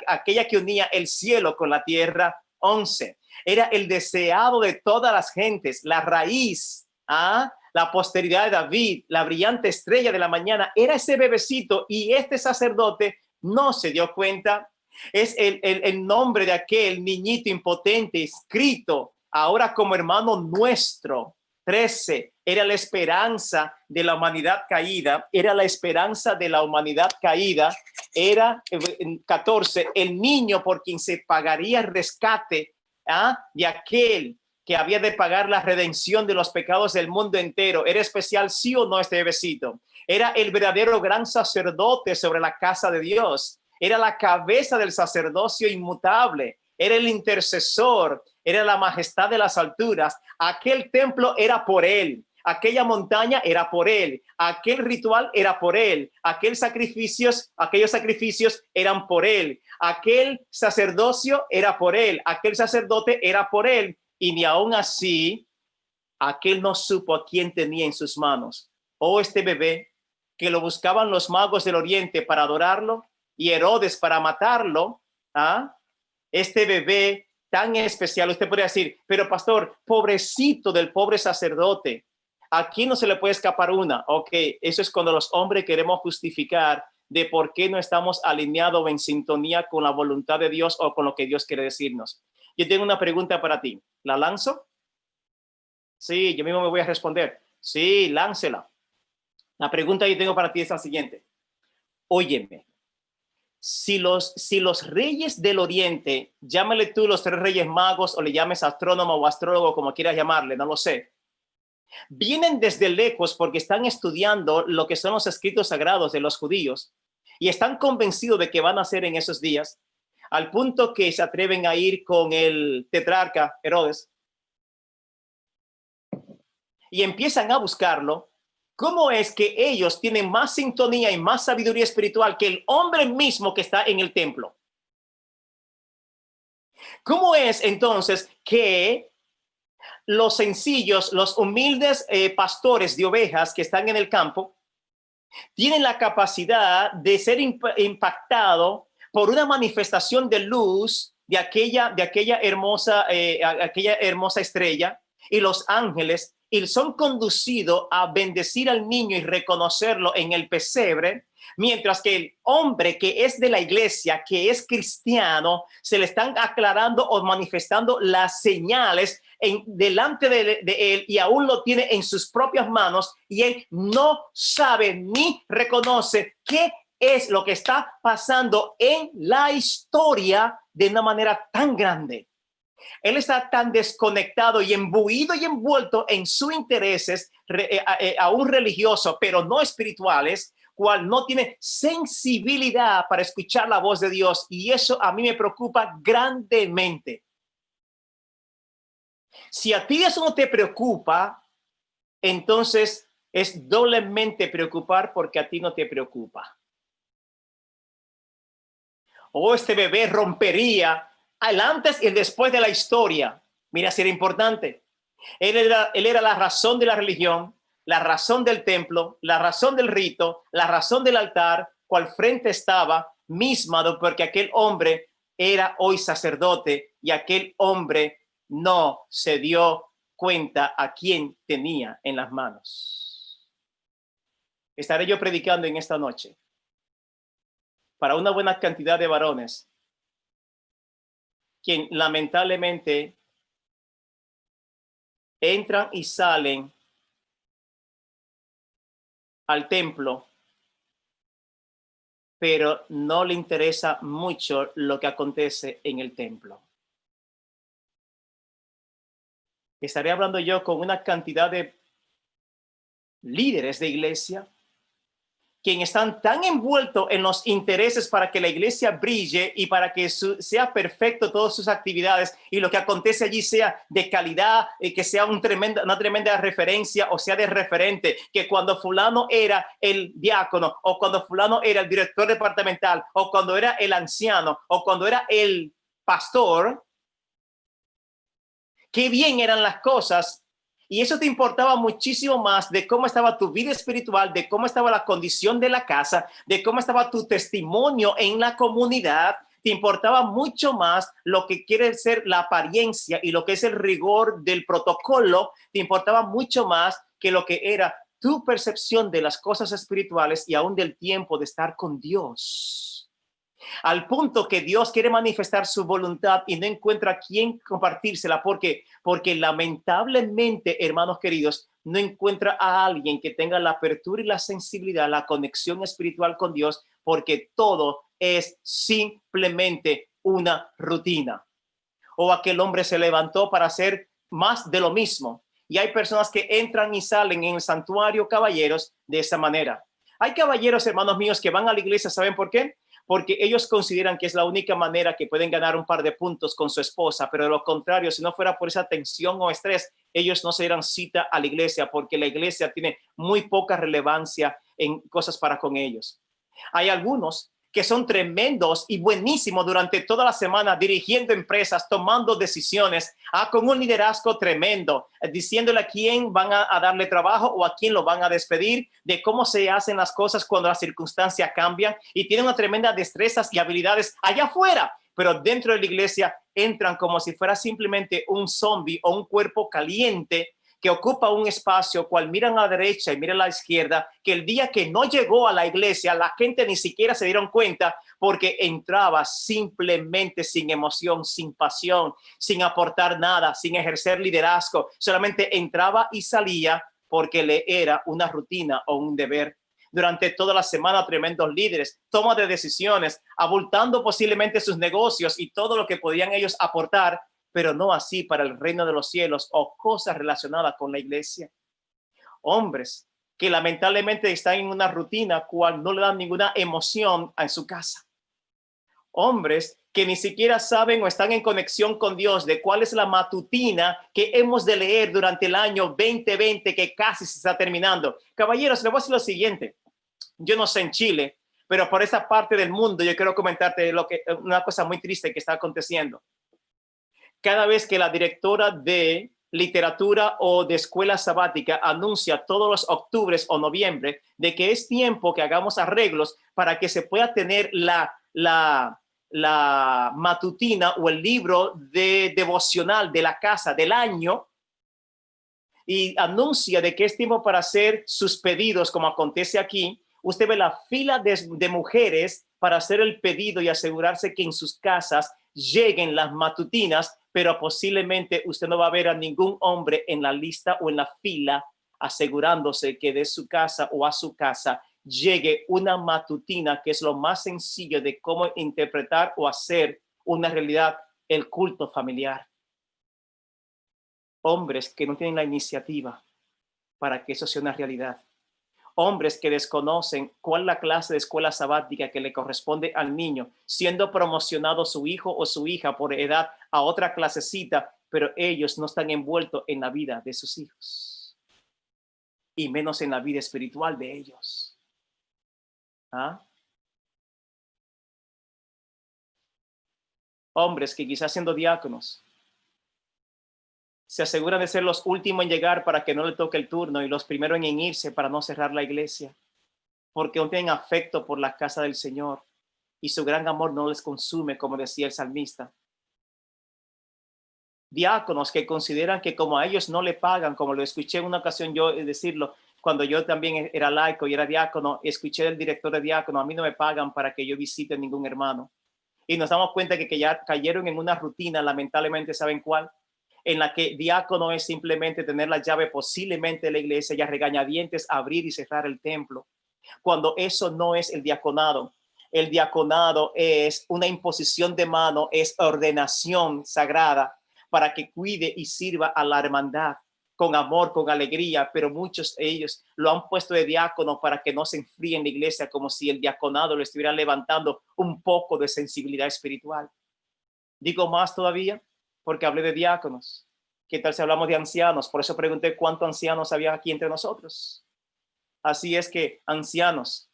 C: aquella que unía el cielo con la tierra. 11. Era el deseado de todas las gentes, la raíz, la posteridad de David, la brillante estrella de la mañana. Era ese bebecito, y este sacerdote no se dio cuenta. Es el nombre de aquel niñito impotente escrito ahora como hermano nuestro. 13. Era la esperanza de la humanidad caída. Era la esperanza de la humanidad caída. Era 14. El niño por quien se pagaría el rescate de aquel que había de pagar la redención de los pecados del mundo entero. ¿Era especial, sí o no, este bebecito? Era el verdadero gran sacerdote sobre la casa de Dios. Era la cabeza del sacerdocio inmutable. Era el intercesor. Era la majestad de las alturas. Aquel templo era por él. Aquella montaña era por él. Aquel ritual era por él. Aquellos sacrificios eran por él. Aquel sacerdocio era por él. Aquel sacerdote era por él. Y ni aún así, aquel no supo a quién tenía en sus manos. Oh, este bebé que lo buscaban los magos del oriente para adorarlo y Herodes para matarlo. Este bebé tan especial. Usted podría decir: pero pastor, pobrecito del pobre sacerdote. Aquí no se le puede escapar una. Ok, eso es cuando los hombres queremos justificar de por qué no estamos alineados o en sintonía con la voluntad de Dios o con lo que Dios quiere decirnos. Yo tengo una pregunta para ti. ¿La lanzo? Sí, yo mismo me voy a responder. Sí, láncela. La pregunta que yo tengo para ti es la siguiente. Óyeme. Si los reyes del oriente, llámale tú los 3 reyes magos o le llames astrónomo o astrólogo, como quieras llamarle, no lo sé, vienen desde lejos porque están estudiando lo que son los escritos sagrados de los judíos y están convencidos de que van a ser en esos días, al punto que se atreven a ir con el tetrarca Herodes y empiezan a buscarlo. ¿Cómo es que ellos tienen más sintonía y más sabiduría espiritual que el hombre mismo que está en el templo? ¿Cómo es entonces que los sencillos, los humildes pastores de ovejas que están en el campo tienen la capacidad de ser impactado por una manifestación de luz de aquella hermosa estrella, y los ángeles, y son conducidos a bendecir al niño y reconocerlo en el pesebre, mientras que el hombre que es de la iglesia, que es cristiano, se le están aclarando o manifestando las señales delante de él, y aún lo tiene en sus propias manos, y él no sabe ni reconoce qué es lo que está pasando en la historia de una manera tan grande. Él está tan desconectado y embuido y envuelto en sus intereses, aún religiosos, pero no espirituales, cual no tiene sensibilidad para escuchar la voz de Dios. Y eso a mí me preocupa grandemente. Si a ti eso no te preocupa, entonces es doblemente preocupar porque a ti no te preocupa. O este bebé rompería el antes y el después de la historia. Mira, si era importante. Él era la razón de la religión, la razón del templo, la razón del rito, la razón del altar, cual frente estaba misma, porque aquel hombre era hoy sacerdote y aquel hombre no se dio cuenta a quién tenía en las manos. Estaré yo predicando en esta noche para una buena cantidad de varones, quien lamentablemente entran y salen al templo, pero no le interesa mucho lo que acontece en el templo. Estaré hablando yo con una cantidad de líderes de iglesia, quienes están tan envueltos en los intereses para que la iglesia brille y para que sea perfecto todas sus actividades y lo que acontece allí sea de calidad, que sea una tremenda referencia o sea de referente, que cuando fulano era el diácono o cuando fulano era el director departamental o cuando era el anciano o cuando era el pastor, qué bien eran las cosas. Y eso te importaba muchísimo más de cómo estaba tu vida espiritual, de cómo estaba la condición de la casa, de cómo estaba tu testimonio en la comunidad. Te importaba mucho más lo que quiere ser la apariencia y lo que es el rigor del protocolo. Te importaba mucho más que lo que era tu percepción de las cosas espirituales y aún del tiempo de estar con Dios. Al punto que Dios quiere manifestar su voluntad y no encuentra a quién compartírsela. ¿Por qué? Porque lamentablemente, hermanos queridos, no encuentra a alguien que tenga la apertura y la sensibilidad, la conexión espiritual con Dios, porque todo es simplemente una rutina. O aquel hombre se levantó para hacer más de lo mismo. Y hay personas que entran y salen en el santuario, caballeros, de esa manera. Hay caballeros, hermanos míos, que van a la iglesia, ¿saben por qué? Porque ellos consideran que es la única manera que pueden ganar un par de puntos con su esposa, pero de lo contrario, si no fuera por esa tensión o estrés, ellos no se dieran cita a la iglesia porque la iglesia tiene muy poca relevancia en cosas para con ellos. Hay algunos que son tremendos y buenísimos durante toda la semana dirigiendo empresas, tomando decisiones, con un liderazgo tremendo, diciéndole a quién van a darle trabajo o a quién lo van a despedir, de cómo se hacen las cosas cuando las circunstancias cambian y tienen una tremenda destrezas y habilidades allá afuera, pero dentro de la iglesia entran como si fuera simplemente un zombie o un cuerpo caliente que ocupa un espacio, cual miran a la derecha y miran a la izquierda, que el día que no llegó a la iglesia, la gente ni siquiera se dieron cuenta porque entraba simplemente sin emoción, sin pasión, sin aportar nada, sin ejercer liderazgo. Solamente entraba y salía porque le era una rutina o un deber. Durante toda la semana, tremendos líderes, toma de decisiones, abultando posiblemente sus negocios y todo lo que podían ellos aportar, pero no así para el reino de los cielos o cosas relacionadas con la iglesia. Hombres que lamentablemente están en una rutina cual no le dan ninguna emoción en su casa. Hombres que ni siquiera saben o están en conexión con Dios de cuál es la matutina que hemos de leer durante el año 2020 que casi se está terminando. Caballeros, les voy a decir lo siguiente. Yo no sé en Chile, pero por esa parte del mundo yo quiero comentarte una cosa muy triste que está aconteciendo. Cada vez que la directora de literatura o de escuela sabática anuncia todos los octubres o noviembre de que es tiempo que hagamos arreglos para que se pueda tener la matutina o el libro de devocional de la casa del año y anuncia de que es tiempo para hacer sus pedidos, como acontece aquí, usted ve la fila de mujeres para hacer el pedido y asegurarse que en sus casas lleguen las matutinas, pero posiblemente usted no va a ver a ningún hombre en la lista o en la fila asegurándose que de su casa o a su casa llegue una matutina, que es lo más sencillo de cómo interpretar o hacer una realidad, el culto familiar. Hombres que no tienen la iniciativa para que eso sea una realidad. Hombres que desconocen cuál es la clase de escuela sabática que le corresponde al niño, siendo promocionado su hijo o su hija por edad a otra clasecita, pero ellos no están envueltos en la vida de sus hijos y menos en la vida espiritual de ellos. ¿Ah? Hombres que quizás siendo diáconos se aseguran de ser los últimos en llegar para que no le toque el turno y los primeros en irse para no cerrar la iglesia, porque no tienen afecto por la casa del Señor y su gran amor no les consume, como decía el salmista. Diáconos que consideran que como a ellos no le pagan, como lo escuché en una ocasión yo decirlo, cuando yo también era laico y era diácono, escuché del director de diácono, a mí no me pagan para que yo visite ningún hermano. Y nos damos cuenta que ya cayeron en una rutina, lamentablemente, ¿saben cuál? En la que diácono es simplemente tener la llave posiblemente de la iglesia y a regañadientes abrir y cerrar el templo. Cuando eso no es el diaconado. El diaconado es una imposición de mano, es ordenación sagrada para que cuide y sirva a la hermandad con amor, con alegría, pero muchos de ellos lo han puesto de diácono para que no se enfríe en la iglesia, como si el diaconado le estuviera levantando un poco de sensibilidad espiritual. Digo más todavía, porque hablé de diáconos. ¿Qué tal si hablamos de ancianos? Por eso pregunté cuántos ancianos había aquí entre nosotros. Así es que, ancianos,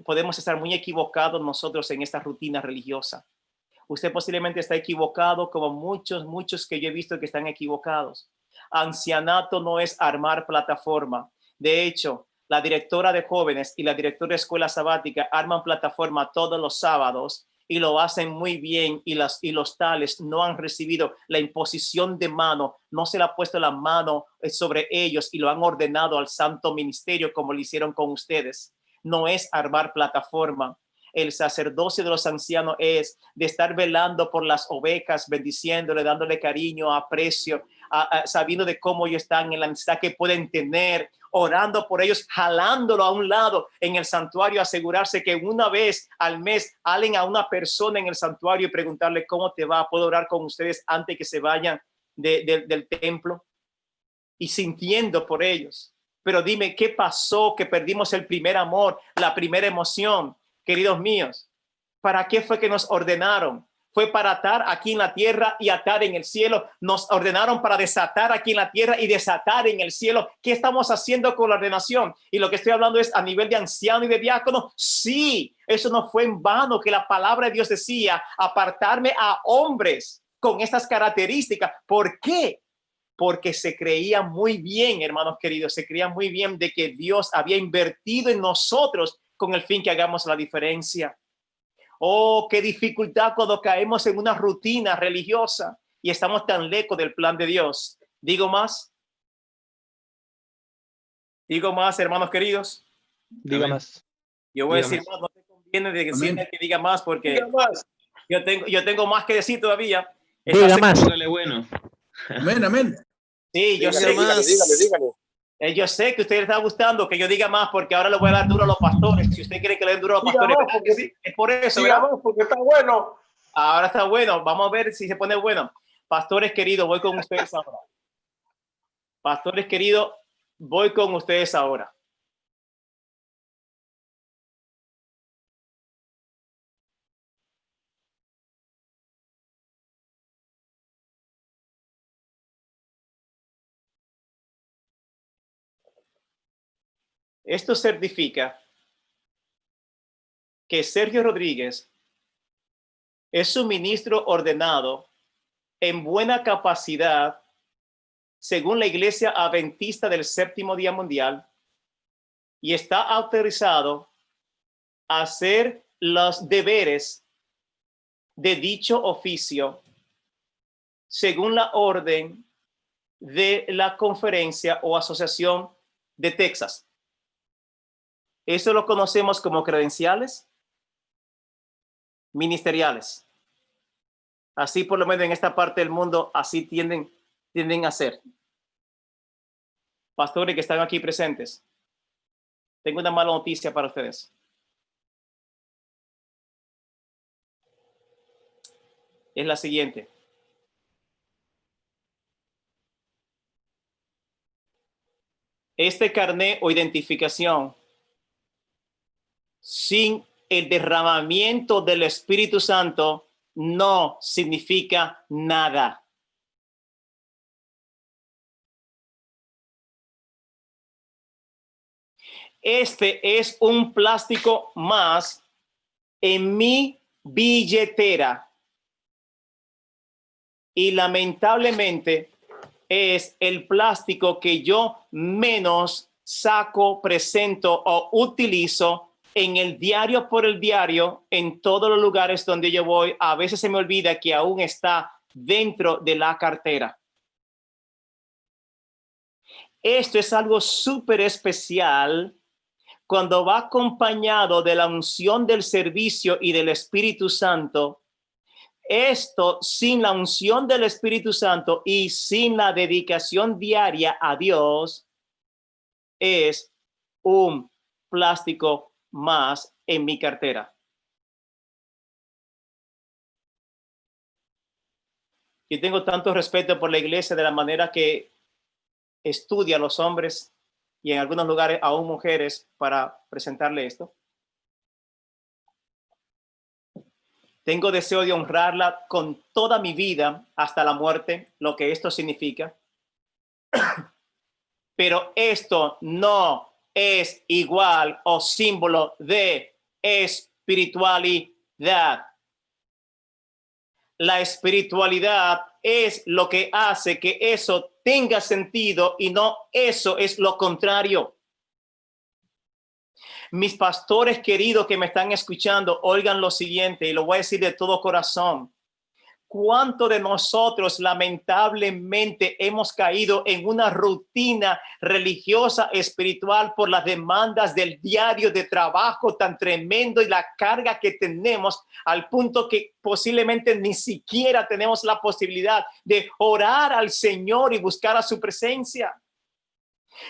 C: podemos estar muy equivocados nosotros en esta rutina religiosa. Usted posiblemente está equivocado, como muchos que yo he visto que están equivocados. Ancianato no es armar plataforma. De hecho, la directora de jóvenes y la directora de escuela sabática arman plataforma todos los sábados y lo hacen muy bien, y los tales no han recibido la imposición de mano, no se le ha puesto la mano sobre ellos y lo han ordenado al santo ministerio como lo hicieron con ustedes. No es armar plataforma. El sacerdocio de los ancianos es de estar velando por las ovejas, bendiciéndole, dándole cariño, aprecio, sabiendo de cómo ellos están, en la necesidad que pueden tener, orando por ellos, jalándolo a un lado en el santuario, asegurarse que una vez al mes halen a una persona en el santuario y preguntarle cómo te va, puedo orar con ustedes antes que se vayan del templo, y sintiendo por ellos. Pero dime, ¿qué pasó? Que perdimos el primer amor, la primera emoción. Queridos míos, ¿para qué fue que nos ordenaron? Fue para atar aquí en la tierra y atar en el cielo. Nos ordenaron para desatar aquí en la tierra y desatar en el cielo. ¿Qué estamos haciendo con la ordenación? Y lo que estoy hablando es a nivel de anciano y de diácono. Sí, eso no fue en vano que la palabra de Dios decía, apartarme a hombres con estas características. ¿Por qué? Porque se creía muy bien, hermanos queridos, se creía muy bien de que Dios había invertido en nosotros con el fin que hagamos la diferencia. Oh, qué dificultad cuando caemos en una rutina religiosa y estamos tan lejos del plan de Dios. Digo más, hermanos queridos.
E: Diga más.
C: Yo voy a
E: Diga
C: decir
E: más.
C: más, no te conviene de
D: Amén.
C: que diga más, porque
D: Diga más.
C: yo tengo más que decir todavía.
E: Diga más.
F: Póngale bueno.
D: Amén, amén.
C: Sí, yo sé.
G: Dígale.
C: Yo sé que a usted le está gustando que yo diga más, porque ahora le voy a dar duro a los pastores. Si usted quiere que le den duro a los
G: Diga
C: pastores,
G: más,
C: ¿verdad que sí? Es por eso,
G: Diga
C: ¿verdad?
G: más porque está bueno.
C: Ahora está bueno. Vamos a ver si se pone bueno. Pastores queridos, voy con ustedes ahora. Pastores queridos, voy con ustedes ahora. Esto certifica que Sergio Rodríguez es un ministro ordenado en buena capacidad según la Iglesia Adventista del Séptimo Día Mundial y está autorizado a hacer los deberes de dicho oficio según la orden de la Conferencia o Asociación de Texas. Eso lo conocemos como credenciales ministeriales. Así por lo menos en esta parte del mundo, así tienden a ser. Pastores que están aquí presentes, tengo una mala noticia para ustedes. Es la siguiente. este carnet o identificación sin el derramamiento del Espíritu Santo no significa nada. Este es un plástico más en mi billetera y lamentablemente es el plástico que yo menos saco, presento o utilizo en el diario por el diario, en todos los lugares donde yo voy. A veces se me olvida que aún está dentro de la cartera. Esto es algo súper especial cuando va acompañado de la unción del servicio y del Espíritu Santo. Esto, sin la unción del Espíritu Santo y sin la dedicación diaria a Dios, es un plástico más en mi cartera. Yo tengo tanto respeto por la iglesia de la manera que estudia a los hombres y en algunos lugares aún mujeres para presentarle esto. Tengo deseo de honrarla con toda mi vida hasta la muerte, lo que esto significa. Pero esto no es igual o símbolo de espiritualidad. La espiritualidad es lo que hace que eso tenga sentido y no eso es lo contrario. Mis pastores queridos que me están escuchando, oigan lo siguiente y lo voy a decir de todo corazón. ¿Cuánto de nosotros lamentablemente hemos caído en una rutina religiosa espiritual por las demandas del diario de trabajo tan tremendo y la carga que tenemos al punto que posiblemente ni siquiera tenemos la posibilidad de orar al Señor y buscar a su presencia?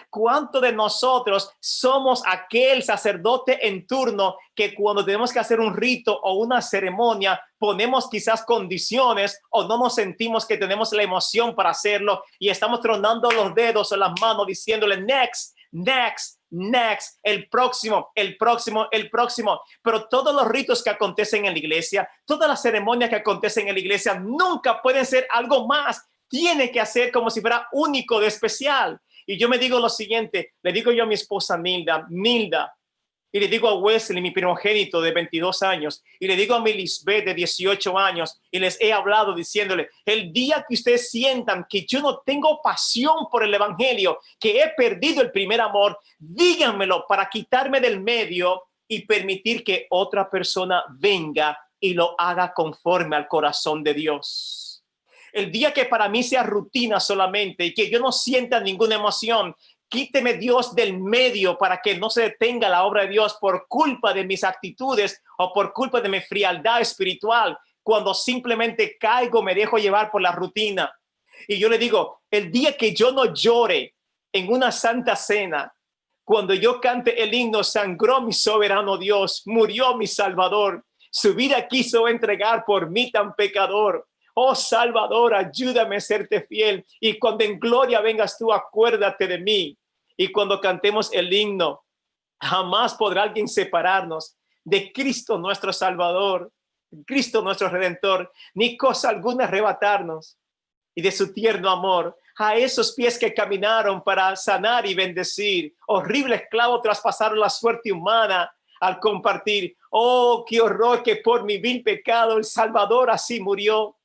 C: ¿Cuánto de nosotros somos aquel sacerdote en turno que cuando tenemos que hacer un rito o una ceremonia ponemos quizás condiciones o no nos sentimos que tenemos la emoción para hacerlo y estamos tronando los dedos o las manos diciéndole next, next, next, el próximo, el próximo, el próximo? Pero todos los ritos que acontecen en la iglesia, todas las ceremonias que acontecen en la iglesia nunca pueden ser algo más. Tiene que hacer como si fuera único de especial. Y yo me digo lo siguiente, le digo yo a mi esposa Nilda, y le digo a Wesley, mi primogénito de 22 años, y le digo a mi Lisbeth de 18 años, y les he hablado diciéndole, el día que ustedes sientan que yo no tengo pasión por el evangelio, que he perdido el primer amor, díganmelo para quitarme del medio y permitir que otra persona venga y lo haga conforme al corazón de Dios. El día que para mí sea rutina solamente y que yo no sienta ninguna emoción, quíteme Dios del medio para que no se detenga la obra de Dios por culpa de mis actitudes o por culpa de mi frialdad espiritual. Cuando simplemente caigo, me dejo llevar por la rutina. Y yo le digo, el día que yo no llore en una santa cena, cuando yo cante el himno, sangró mi soberano Dios, murió mi Salvador, su vida quiso entregar por mí tan pecador. Oh Salvador, ayúdame a serte fiel. Y cuando en gloria vengas tú, acuérdate de mí. Y cuando cantemos el himno, jamás podrá alguien separarnos de Cristo nuestro Salvador, Cristo nuestro Redentor, ni cosa alguna arrebatarnos y de su tierno amor. A esos pies que caminaron para sanar y bendecir, horrible esclavo traspasaron la suerte humana al compartir. Oh, qué horror que por mi vil pecado el Salvador así murió.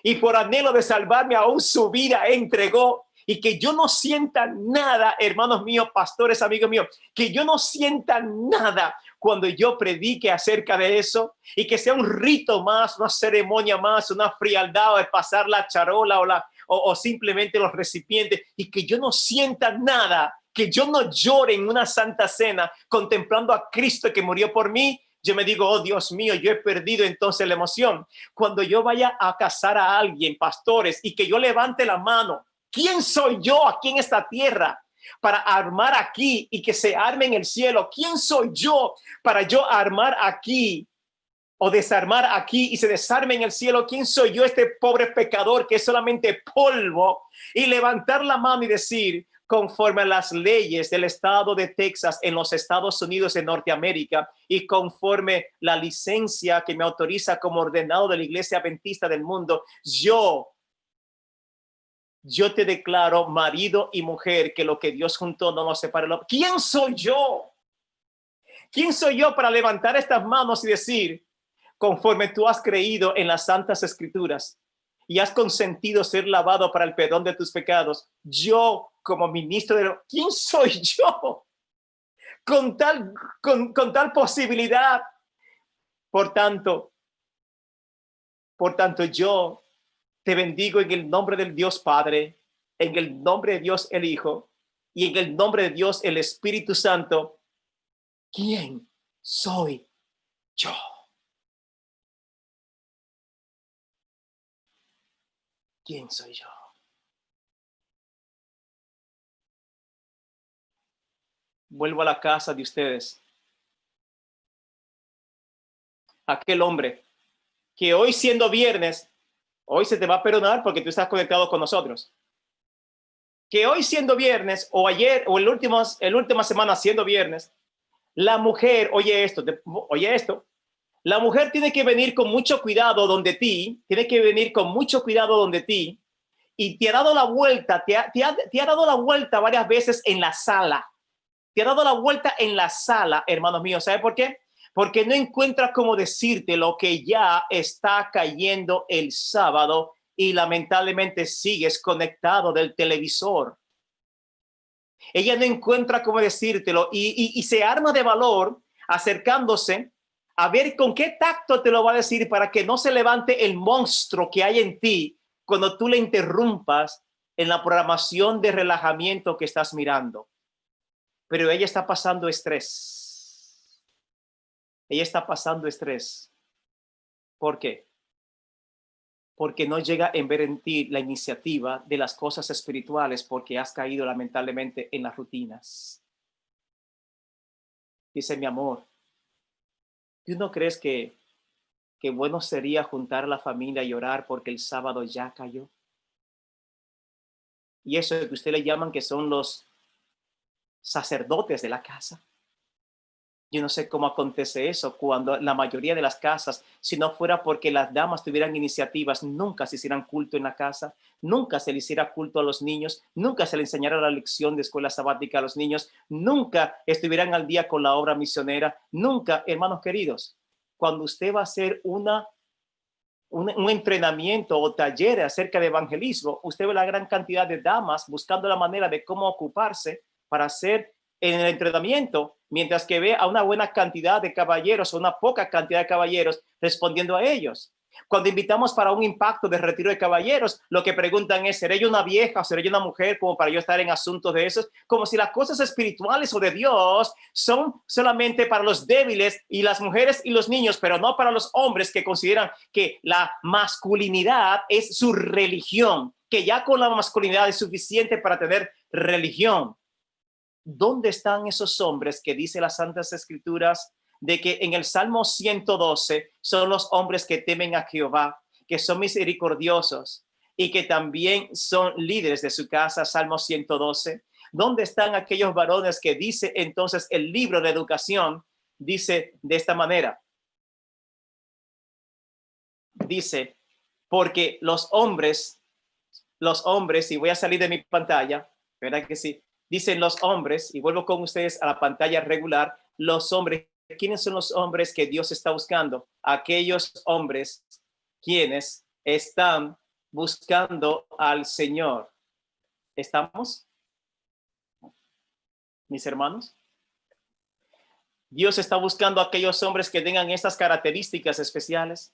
C: Y por anhelo de salvarme aún su vida entregó. Y que yo no sienta nada, hermanos míos, pastores, amigos míos, que yo no sienta nada cuando yo predique acerca de eso y que sea un rito más, una ceremonia más, una frialdad de pasar la charola o simplemente los recipientes y que yo no sienta nada, que yo no llore en una santa cena contemplando a Cristo que murió por mí. Yo me digo, oh Dios mío, yo he perdido entonces la emoción. Cuando yo vaya a casar a alguien, pastores, y que yo levante la mano, ¿quién soy yo aquí en esta tierra para armar aquí y que se arme en el cielo? ¿Quién soy yo para yo armar aquí o desarmar aquí y se desarme en el cielo? ¿Quién soy yo, este pobre pecador que es solamente polvo? Y levantar la mano y decir, conforme a las leyes del estado de Texas en los Estados Unidos de Norteamérica y conforme la licencia que me autoriza como ordenado de la Iglesia Adventista del Mundo, yo te declaro marido y mujer, que lo que Dios juntó no nos separe. ¿Quién soy yo? ¿Quién soy yo para levantar estas manos y decir, conforme tú has creído en las Santas Escrituras y has consentido ser lavado para el perdón de tus pecados, yo como ministro ¿quién soy yo? Con tal posibilidad. Por tanto, yo te bendigo en el nombre del Dios Padre, en el nombre de Dios el Hijo y en el nombre de Dios el Espíritu Santo. ¿Quién soy yo? ¿Quién soy yo? Vuelvo a la casa de ustedes. Aquel hombre que hoy, siendo viernes, hoy se te va a perdonar porque tú estás conectado con nosotros. Que hoy, siendo viernes, o ayer, o el última semana siendo viernes, la mujer, oye esto, la mujer tiene que venir con mucho cuidado donde ti, y te ha dado la vuelta, te ha dado la vuelta varias veces en la sala. Te ha dado la vuelta en la sala, hermanos míos. ¿Sabe por qué? Porque no encuentras cómo decirte lo que ya está cayendo el sábado y lamentablemente sigues conectado del televisor. Ella no encuentra cómo decírtelo y se arma de valor acercándose a ver con qué tacto te lo va a decir para que no se levante el monstruo que hay en ti cuando tú le interrumpas en la programación de relajamiento que estás mirando. Pero ella está pasando estrés. ¿Por qué? Porque no llega en ver en ti la iniciativa de las cosas espirituales, porque has caído lamentablemente en las rutinas. Dice, mi amor, ¿tú no crees que bueno sería juntar a la familia y orar porque el sábado ya cayó? Y eso que usted le llaman que son los sacerdotes de la casa. Yo no sé cómo acontece eso cuando la mayoría de las casas, si no fuera porque las damas tuvieran iniciativas, nunca se hicieran culto en la casa, nunca se le hiciera culto a los niños, nunca se le enseñara la lección de escuela sabática a los niños, nunca estuvieran al día con la obra misionera, nunca, hermanos queridos. Cuando usted va a hacer un entrenamiento o taller acerca de evangelismo, usted ve la gran cantidad de damas buscando la manera de cómo ocuparse para hacer en el entrenamiento, mientras que ve a una buena cantidad de caballeros o una poca cantidad de caballeros respondiendo a ellos. Cuando invitamos para un impacto de retiro de caballeros, lo que preguntan es, ¿seré yo una vieja o seré yo una mujer como para yo estar en asuntos de esos? Como si las cosas espirituales o de Dios son solamente para los débiles y las mujeres y los niños, pero no para los hombres que consideran que la masculinidad es su religión, que ya con la masculinidad es suficiente para tener religión. ¿Dónde están esos hombres que dice las Santas Escrituras de que en el Salmo 112 son los hombres que temen a Jehová, que son misericordiosos y que también son líderes de su casa? Salmo 112. ¿Dónde están aquellos varones que dice entonces el libro de educación? Dice de esta manera. Dice, porque los hombres, y voy a salir de mi pantalla, ¿verdad que sí? Dicen los hombres, y vuelvo con ustedes a la pantalla regular, los hombres. ¿Quiénes son los hombres que Dios está buscando? Aquellos hombres quienes están buscando al Señor. ¿Estamos? Mis hermanos. Dios está buscando a aquellos hombres que tengan estas características especiales,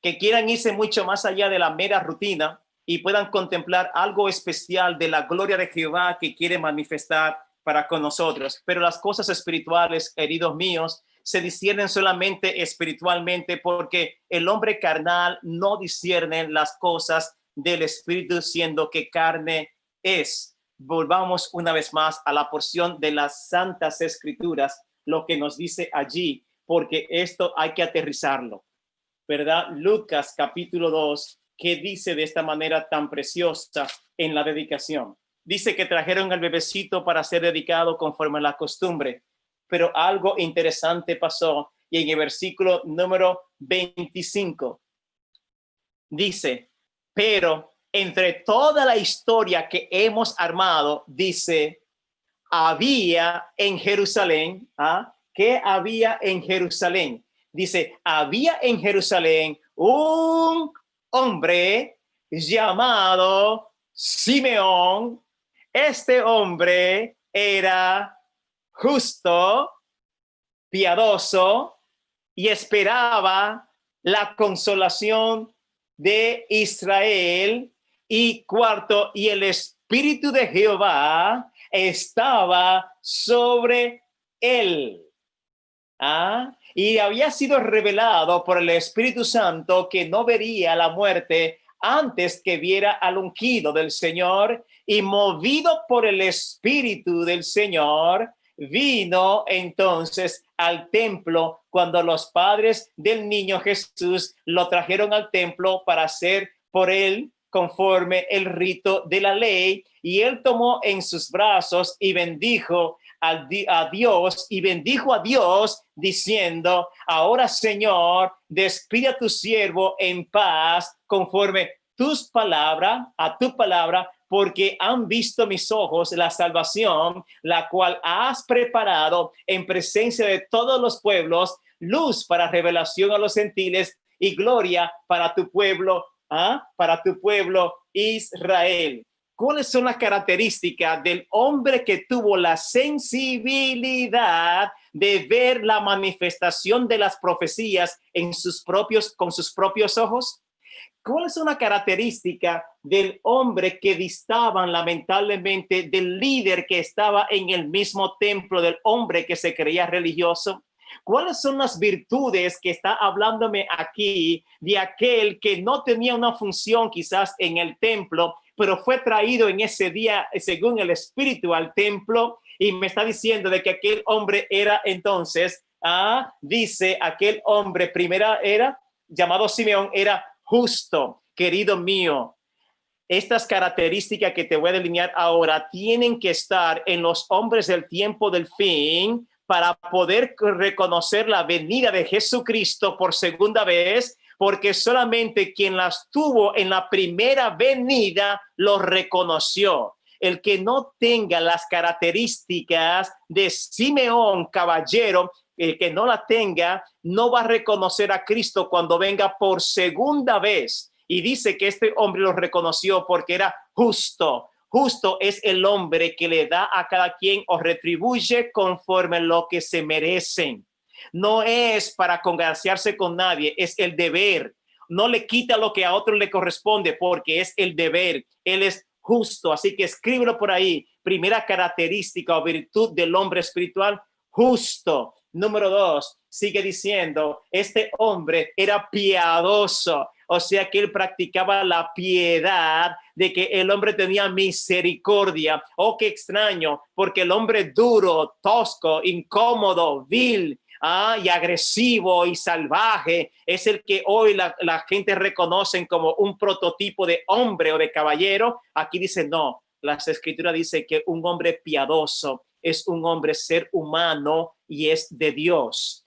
C: que quieran irse mucho más allá de la mera rutina y puedan contemplar algo especial de la gloria de Jehová que quiere manifestar para con nosotros. Pero las cosas espirituales, heridos míos, se disciernen solamente espiritualmente, porque el hombre carnal no discierne las cosas del espíritu, siendo que carne es. Volvamos una vez más a la porción de las Santas Escrituras, lo que nos dice allí, porque esto hay que aterrizarlo, ¿verdad? Lucas capítulo 2, que dice de esta manera tan preciosa en la dedicación. dice que trajeron al bebecito para ser dedicado conforme a la costumbre. Pero algo interesante pasó y en el versículo número 25 dice, pero entre toda la historia que hemos armado, dice, había en Jerusalén, ¿qué había en Jerusalén? Dice, había en Jerusalén un hombre llamado Simeón. Este hombre era justo, piadoso y esperaba la consolación de Israel. Y cuarto, y el Espíritu de Jehová estaba sobre él. Y había sido revelado por el Espíritu Santo que no vería la muerte antes que viera al ungido del Señor, y movido por el Espíritu del Señor, vino entonces al templo cuando los padres del niño Jesús lo trajeron al templo para hacer por él conforme el rito de la ley, y él tomó en sus brazos y bendijo a Dios, y bendijo a Dios diciendo, ahora Señor, despide a tu siervo en paz conforme a tu palabra, porque han visto mis ojos la salvación, la cual has preparado en presencia de todos los pueblos, luz para revelación a los gentiles y gloria para tu pueblo, Israel. ¿Cuáles son las características del hombre que tuvo la sensibilidad de ver la manifestación de las profecías con sus propios ojos? ¿Cuál es una característica del hombre que distaban lamentablemente del líder que estaba en el mismo templo, del hombre que se creía religioso? ¿Cuáles son las virtudes que está hablándome aquí de aquel que no tenía una función quizás en el templo, pero fue traído en ese día según el Espíritu al templo? Y me está diciendo de que aquel hombre era entonces, dice aquel hombre primero era llamado Simeón, era justo, querido mío. Estas características que te voy a delinear ahora tienen que estar en los hombres del tiempo del fin para poder reconocer la venida de Jesucristo por segunda vez, porque solamente quien las tuvo en la primera venida lo reconoció. El que no tenga las características de Simeón, caballero, el que no la tenga, no va a reconocer a Cristo cuando venga por segunda vez. Y dice que este hombre lo reconoció porque era justo. Justo es el hombre que le da a cada quien o retribuye conforme lo que se merecen. No es para congraciarse con nadie, es el deber. No le quita lo que a otro le corresponde porque es el deber. Él es justo, así que escríbelo por ahí. Primera característica o virtud del hombre espiritual, justo. Número 2, sigue diciendo, este hombre era piadoso, o sea que él practicaba la piedad, de que el hombre tenía misericordia. Oh, qué extraño, porque el hombre duro, tosco, incómodo, vil, y agresivo y salvaje es el que hoy la gente reconoce como un prototipo de hombre o de caballero. Aquí dice no, las escrituras dicen que un hombre piadoso es un hombre ser humano y es de Dios.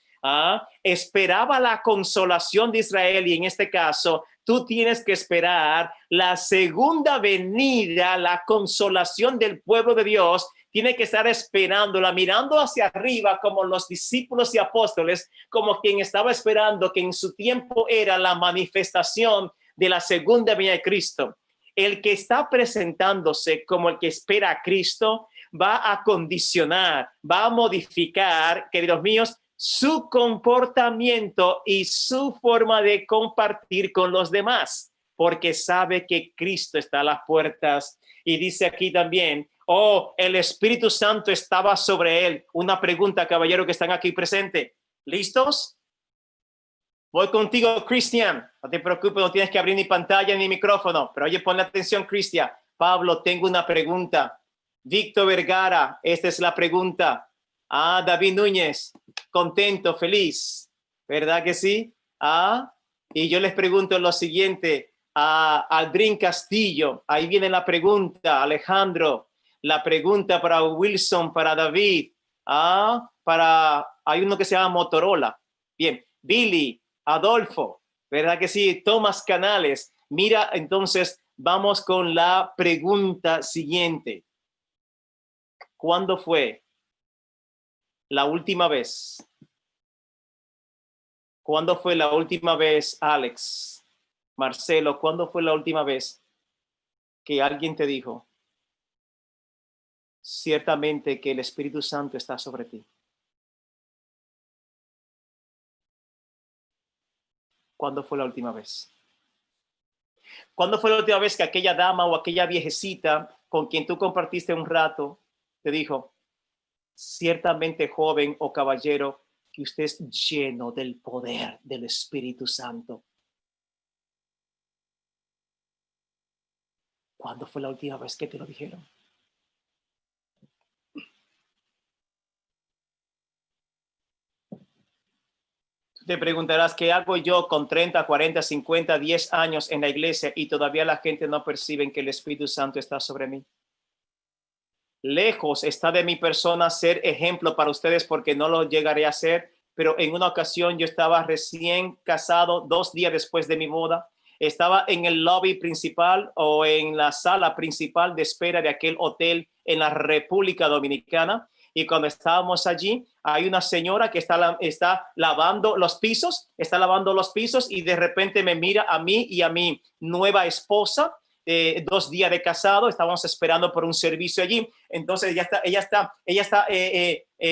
C: Esperaba la consolación de Israel, y en este caso tú tienes que esperar la segunda venida, la consolación del pueblo de Dios. Tiene que estar esperándola, mirando hacia arriba como los discípulos y apóstoles, como quien estaba esperando que en su tiempo era la manifestación de la segunda venida de Cristo. El que está presentándose como el que espera a Cristo va a condicionar, va a modificar, queridos míos, su comportamiento y su forma de compartir con los demás, porque sabe que Cristo está a las puertas. Y dice aquí también, el Espíritu Santo estaba sobre él. Una pregunta, caballero, que están aquí presentes. ¿Listos? Voy contigo, Cristian. No te preocupes, no tienes que abrir ni pantalla ni micrófono. Pero oye, ponle atención, Cristian. Pablo, tengo una pregunta. Víctor Vergara, esta es la pregunta. David Núñez, contento, feliz. ¿Verdad que sí? Y yo les pregunto lo siguiente. a Aldrin Castillo. Ahí viene la pregunta, Alejandro. La pregunta para Wilson, para David. Hay uno que se llama Motorola. Bien, Billy, Adolfo, ¿verdad que sí? Tomás Canales. Mira, entonces vamos con la pregunta siguiente. ¿Cuándo fue la última vez? ¿Cuándo fue la última vez, Alex? Marcelo, ¿cuándo fue la última vez que alguien te dijo, ciertamente que el Espíritu Santo está sobre ti? ¿Cuándo fue la última vez? ¿Cuándo fue la última vez que aquella dama o aquella viejecita con quien tú compartiste un rato te dijo, ciertamente joven o caballero, que usted es lleno del poder del Espíritu Santo? ¿Cuándo fue la última vez que te lo dijeron? Te preguntarás, ¿qué hago yo con 30, 40, 50, 10 años en la iglesia y todavía la gente no percibe que el Espíritu Santo está sobre mí? Lejos está de mi persona ser ejemplo para ustedes porque no lo llegaré a ser, pero en una ocasión yo estaba recién casado, 2 días después de mi boda. Estaba en el lobby principal o en la sala principal de espera de aquel hotel en la República Dominicana. Y cuando estábamos allí, hay una señora que está lavando los pisos, y de repente me mira a mí y a mi nueva esposa, 2 días de casado, estábamos esperando por un servicio allí. Entonces ella está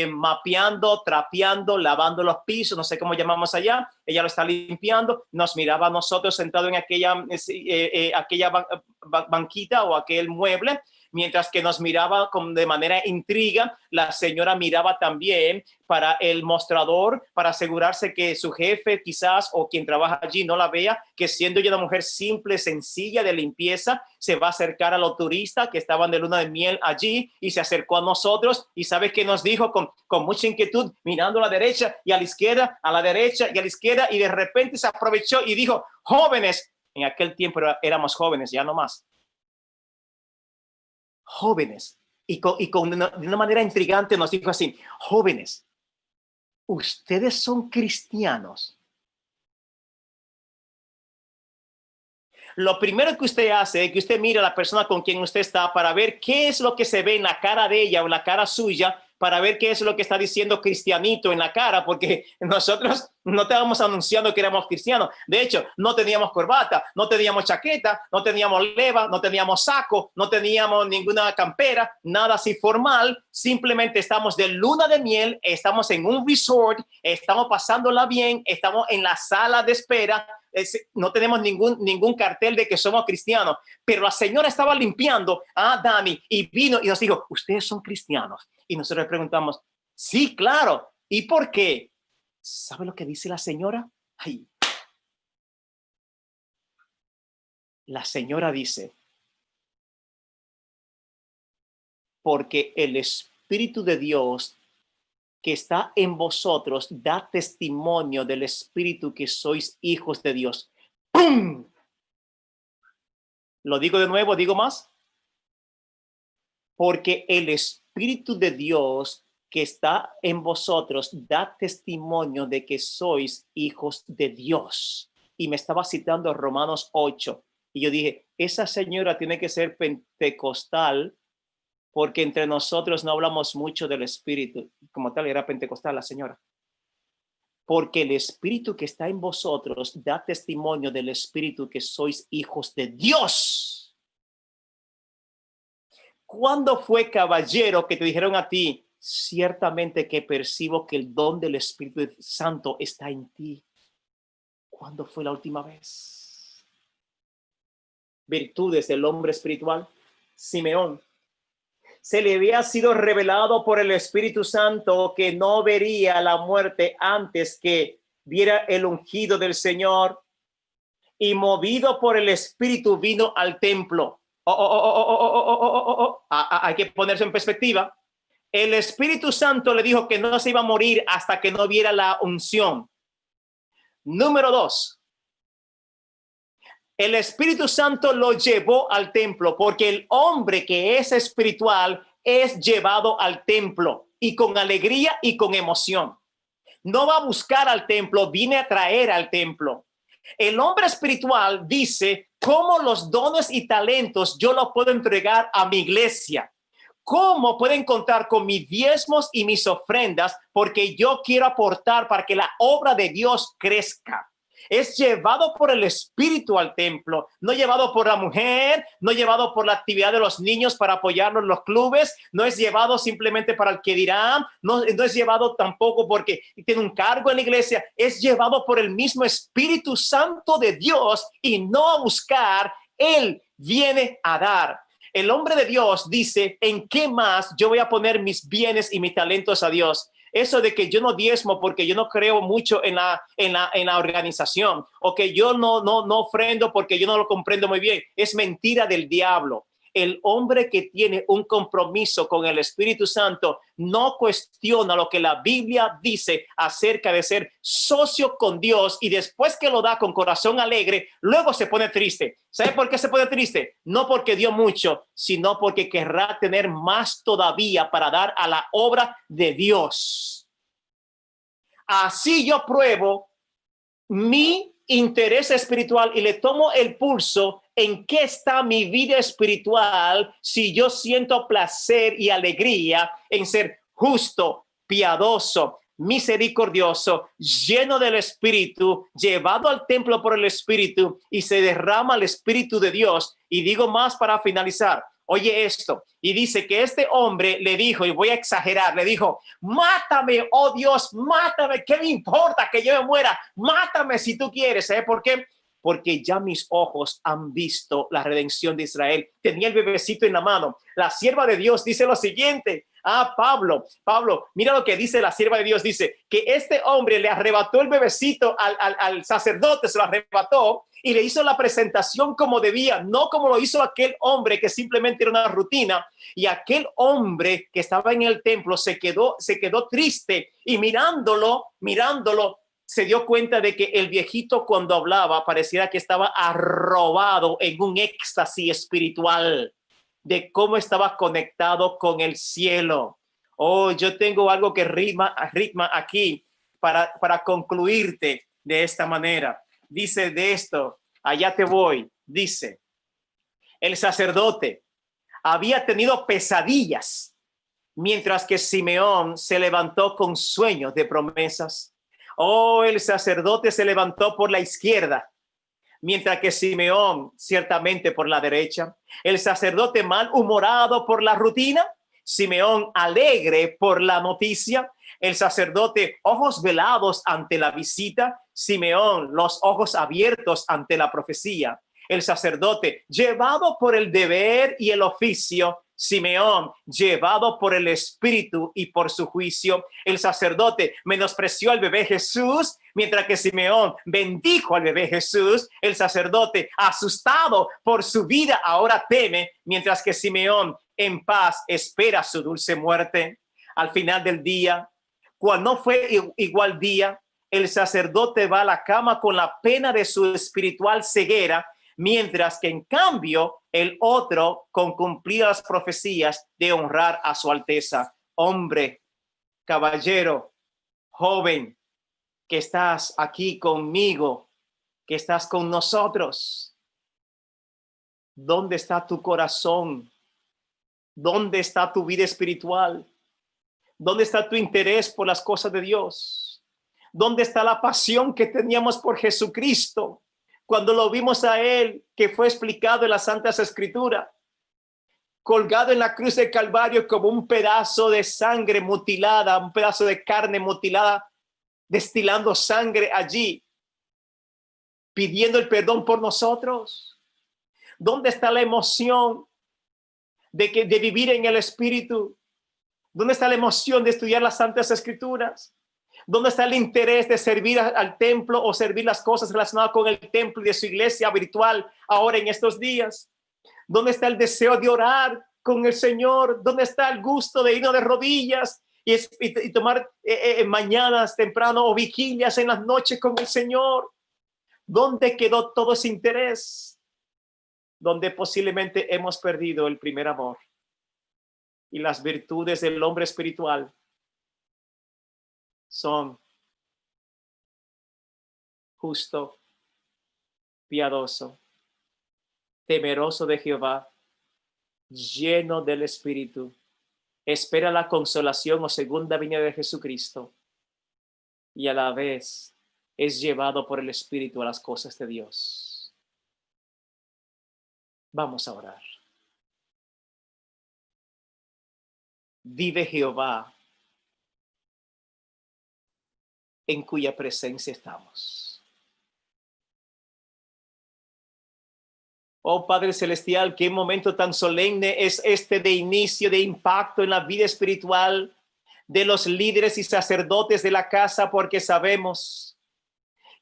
C: mapeando, trapeando, lavando los pisos, no sé cómo llamamos allá. Ella lo está limpiando, nos miraba a nosotros sentados en aquella banquita o aquel mueble. Mientras que nos miraba de manera intriga, la señora miraba también para el mostrador para asegurarse que su jefe quizás o quien trabaja allí no la vea, que siendo ella una mujer simple, sencilla de limpieza, se va a acercar a los turistas que estaban de luna de miel allí y se acercó a nosotros y ¿sabes qué nos dijo? Con mucha inquietud, mirando a la derecha y a la izquierda, a la derecha y a la izquierda, y de repente se aprovechó y dijo, jóvenes, en aquel tiempo éramos jóvenes, ya no más. Jóvenes, de una manera intrigante nos dijo así, jóvenes, ¿ustedes son cristianos? Lo primero que usted hace es que usted mira a la persona con quien usted está para ver qué es lo que se ve en la cara de ella o en la cara suya, para ver qué es lo que está diciendo cristianito en la cara, porque nosotros no estábamos anunciando que éramos cristianos. De hecho, no teníamos corbata, no teníamos chaqueta, no teníamos leva, no teníamos saco, no teníamos ninguna campera, nada así formal. Simplemente estamos de luna de miel, estamos en un resort, estamos pasándola bien, estamos en la sala de espera. No tenemos ningún cartel de que somos cristianos, pero la señora estaba limpiando a Dani y vino y nos dijo, ¿ustedes son cristianos? Y nosotros le preguntamos, sí, claro. ¿Y por qué? ¿Sabe lo que dice la señora? Ay. La señora dice, porque el Espíritu de Dios que está en vosotros da testimonio del Espíritu que sois hijos de Dios. ¡Pum! Lo digo de nuevo, digo más. Porque el Espíritu de Dios que está en vosotros da testimonio de que sois hijos de Dios. Y me estaba citando Romanos 8. Y yo dije, esa señora tiene que ser pentecostal, porque entre nosotros no hablamos mucho del Espíritu. Como tal, era pentecostal la señora. Porque el Espíritu que está en vosotros da testimonio del Espíritu que sois hijos de Dios. ¿Cuándo fue, caballero, que te dijeron a ti, ciertamente que percibo que el don del Espíritu Santo está en ti? ¿Cuándo fue la última vez? Virtudes del hombre espiritual. Simeón. Se le había sido revelado por el Espíritu Santo que no vería la muerte antes que viera el ungido del Señor, y movido por el Espíritu vino al templo. Hay que ponerse en perspectiva. El Espíritu Santo le dijo que no se iba a morir hasta que no viera la unción. Número 2. El Espíritu Santo lo llevó al templo, porque el hombre que es espiritual es llevado al templo y con alegría y con emoción. No va a buscar al templo, viene a traer al templo. El hombre espiritual dice, ¿cómo los dones y talentos yo los puedo entregar a mi iglesia? ¿Cómo pueden contar con mis diezmos y mis ofrendas? Porque yo quiero aportar para que la obra de Dios crezca. Es llevado por el Espíritu al templo, no llevado por la mujer, no llevado por la actividad de los niños para apoyarlos en los clubes, no es llevado simplemente para el que dirán, no es llevado tampoco porque tiene un cargo en la iglesia, es llevado por el mismo Espíritu Santo de Dios y no a buscar, Él viene a dar. El hombre de Dios dice, ¿en qué más yo voy a poner mis bienes y mis talentos a Dios? Eso de que yo no diezmo porque yo no creo mucho en la organización, o que yo no ofrendo porque yo no lo comprendo muy bien, es mentira del diablo. El hombre que tiene un compromiso con el Espíritu Santo no cuestiona lo que la Biblia dice acerca de ser socio con Dios, y después que lo da con corazón alegre, luego se pone triste. ¿Sabe por qué se pone triste? No porque dio mucho, sino porque querrá tener más todavía para dar a la obra de Dios. Así yo pruebo mi interés espiritual y le tomo el pulso en qué está mi vida espiritual, si yo siento placer y alegría en ser justo, piadoso, misericordioso, lleno del Espíritu, llevado al templo por el Espíritu, y se derrama el Espíritu de Dios. Y digo más para finalizar. Oye esto, y dice que este hombre le dijo, y voy a exagerar, le dijo, mátame, oh Dios, mátame, ¿qué me importa que yo me muera? Mátame si tú quieres. ¿Sabes por qué? Porque ya mis ojos han visto la redención de Israel. Tenía el bebecito en la mano. La sierva de Dios dice lo siguiente. Pablo, mira lo que dice la sierva de Dios. Dice que este hombre le arrebató el bebecito al sacerdote, se lo arrebató y le hizo la presentación como debía, no como lo hizo aquel hombre que simplemente era una rutina. Y aquel hombre que estaba en el templo se quedó triste, y mirándolo, se dio cuenta de que el viejito, cuando hablaba, pareciera que estaba arrobado en un éxtasis espiritual de cómo estaba conectado con el cielo. Oh, yo tengo algo que rima aquí para concluirte de esta manera. Dice de esto, allá te voy, dice, el sacerdote había tenido pesadillas, mientras que Simeón se levantó con sueños de promesas. Oh, el sacerdote se levantó por la izquierda, mientras que Simeón ciertamente por la derecha. El sacerdote malhumorado por la rutina, Simeón alegre por la noticia. El sacerdote ojos velados ante la visita, Simeón los ojos abiertos ante la profecía. El sacerdote llevado por el deber y el oficio, Simeón llevado por el Espíritu y por su juicio. El sacerdote menospreció al bebé Jesús, mientras que Simeón bendijo al bebé Jesús. El sacerdote asustado por su vida ahora teme, mientras que Simeón en paz espera su dulce muerte. Al final del día, cuando no fue igual día, el sacerdote va a la cama con la pena de su espiritual ceguera, mientras que en cambio el otro con cumplidas profecías de honrar a su alteza. Hombre, caballero, joven, que estás aquí conmigo, que estás con nosotros, ¿dónde está tu corazón? ¿Dónde está tu vida espiritual? ¿Dónde está tu interés por las cosas de Dios? ¿Dónde está la pasión que teníamos por Jesucristo cuando lo vimos a Él, que fue explicado en las Santas Escrituras, colgado en la cruz del Calvario como un pedazo de sangre mutilada, un pedazo de carne mutilada, destilando sangre allí, pidiendo el perdón por nosotros? ¿Dónde está la emoción de vivir en el Espíritu? ¿Dónde está la emoción de estudiar las Santas Escrituras? ¿Dónde está el interés de servir al templo o servir las cosas relacionadas con el templo y de su iglesia virtual ahora en estos días? ¿Dónde está el deseo de orar con el Señor? ¿Dónde está el gusto de irnos de rodillas y tomar mañanas temprano o vigilias en las noches con el Señor? ¿Dónde quedó todo ese interés? donde posiblemente hemos perdido el primer amor y las virtudes del hombre espiritual son justo, piadoso, temeroso de Jehová, lleno del Espíritu, espera la consolación o segunda venida de Jesucristo y a la vez es llevado por el Espíritu a las cosas de Dios. Vamos a orar. Vive Jehová, en cuya presencia estamos. Oh Padre Celestial, qué momento tan solemne es este de inicio, de impacto en la vida espiritual de los líderes y sacerdotes de la casa, porque sabemos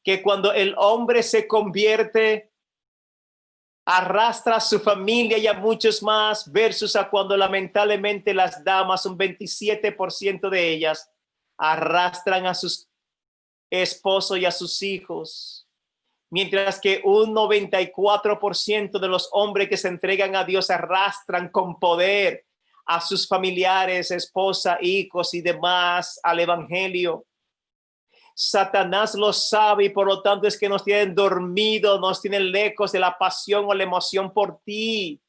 C: que cuando el hombre se convierte, arrastra a su familia y a muchos más, versus a cuando lamentablemente las damas, un 27% de ellas, arrastran a sus esposos y a sus hijos, mientras que un 94% de los hombres que se entregan a Dios arrastran con poder a sus familiares, esposa, hijos y demás al evangelio. Satanás lo sabe y por lo tanto es que nos tienen dormidos, nos tienen lejos de la pasión o la emoción por ti.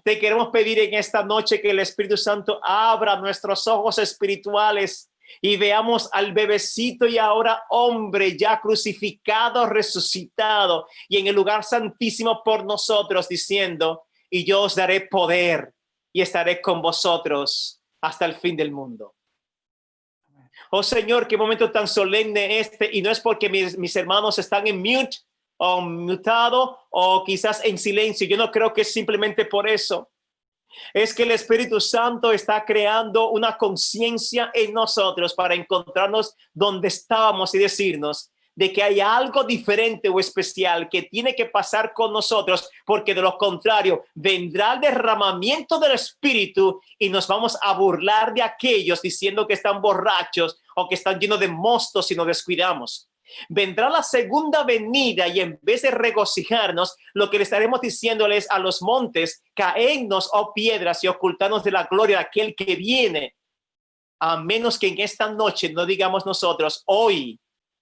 C: Te queremos pedir en esta noche que el Espíritu Santo abra nuestros ojos espirituales y veamos al bebecito y ahora hombre ya crucificado, resucitado y en el lugar santísimo por nosotros, diciendo: y yo os daré poder y estaré con vosotros hasta el fin del mundo. Oh Señor, qué momento tan solemne este, y no es porque mis hermanos están en mute o mutado o quizás en silencio. Yo no creo que es simplemente por eso. Es que el Espíritu Santo está creando una conciencia en nosotros para encontrarnos donde estábamos y decirnos de que hay algo diferente o especial que tiene que pasar con nosotros, porque de lo contrario vendrá el derramamiento del Espíritu y nos vamos a burlar de aquellos diciendo que están borrachos o que están llenos de mostos si nos descuidamos. Vendrá la segunda venida y en vez de regocijarnos, lo que le estaremos diciéndoles a los montes: caednos, oh piedras, y ocultarnos de la gloria de aquel que viene. A menos que en esta noche no digamos nosotros: hoy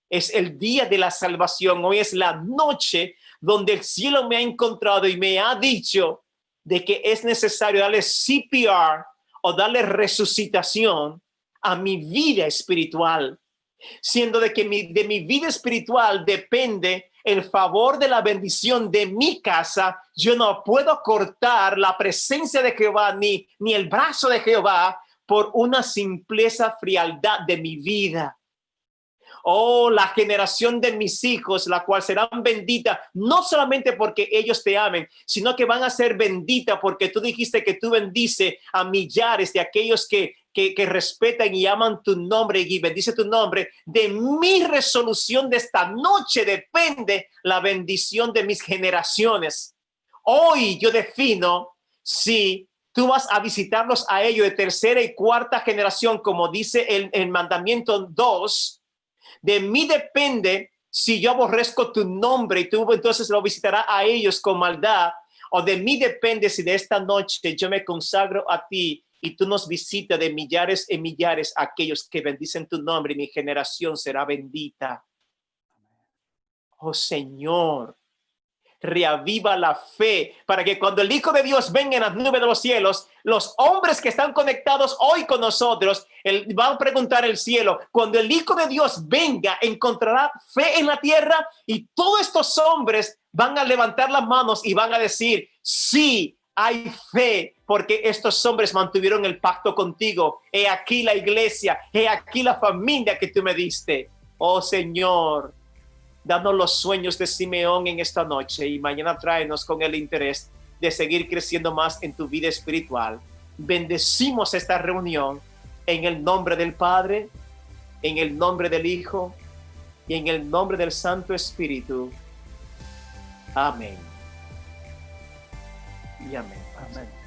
C: es el día de la salvación, hoy es la noche donde el cielo me ha encontrado y me ha dicho de que es necesario darle CPR o darle resucitación a mi vida espiritual, siendo de que de mi vida espiritual depende el favor de la bendición de mi casa. Yo no puedo cortar la presencia de Jehová ni el brazo de Jehová por una simpleza frialdad de mi vida. Oh, la generación de mis hijos, la cual serán bendita, no solamente porque ellos te amen, sino que van a ser bendita porque tú dijiste que tú bendices a millares de aquellos que respetan y aman tu nombre y bendice tu nombre. De mi resolución de esta noche depende la bendición de mis generaciones. Hoy yo defino si tú vas a visitarlos a ellos de tercera y cuarta generación, como dice el mandamiento 2. De mí depende si yo aborrezco tu nombre y tú entonces lo visitarás a ellos con maldad, o de mí depende si de esta noche yo me consagro a ti y tú nos visitas de millares en millares aquellos que bendicen tu nombre y mi generación será bendita. Oh Señor, reaviva la fe para que cuando el Hijo de Dios venga en las nubes de los cielos, los hombres que están conectados hoy con nosotros, van a preguntar el cielo: cuando el Hijo de Dios venga, ¿encontrará fe en la tierra? Y todos estos hombres van a levantar las manos y van a decir: sí, hay fe, porque estos hombres mantuvieron el pacto contigo. He aquí la iglesia, he aquí la familia que tú me diste. Oh Señor, danos los sueños de Simeón en esta noche y mañana tráenos con el interés de seguir creciendo más en tu vida espiritual. Bendecimos esta reunión en el nombre del Padre, en el nombre del Hijo y en el nombre del Santo Espíritu. Amén. Y amén.
B: Amén.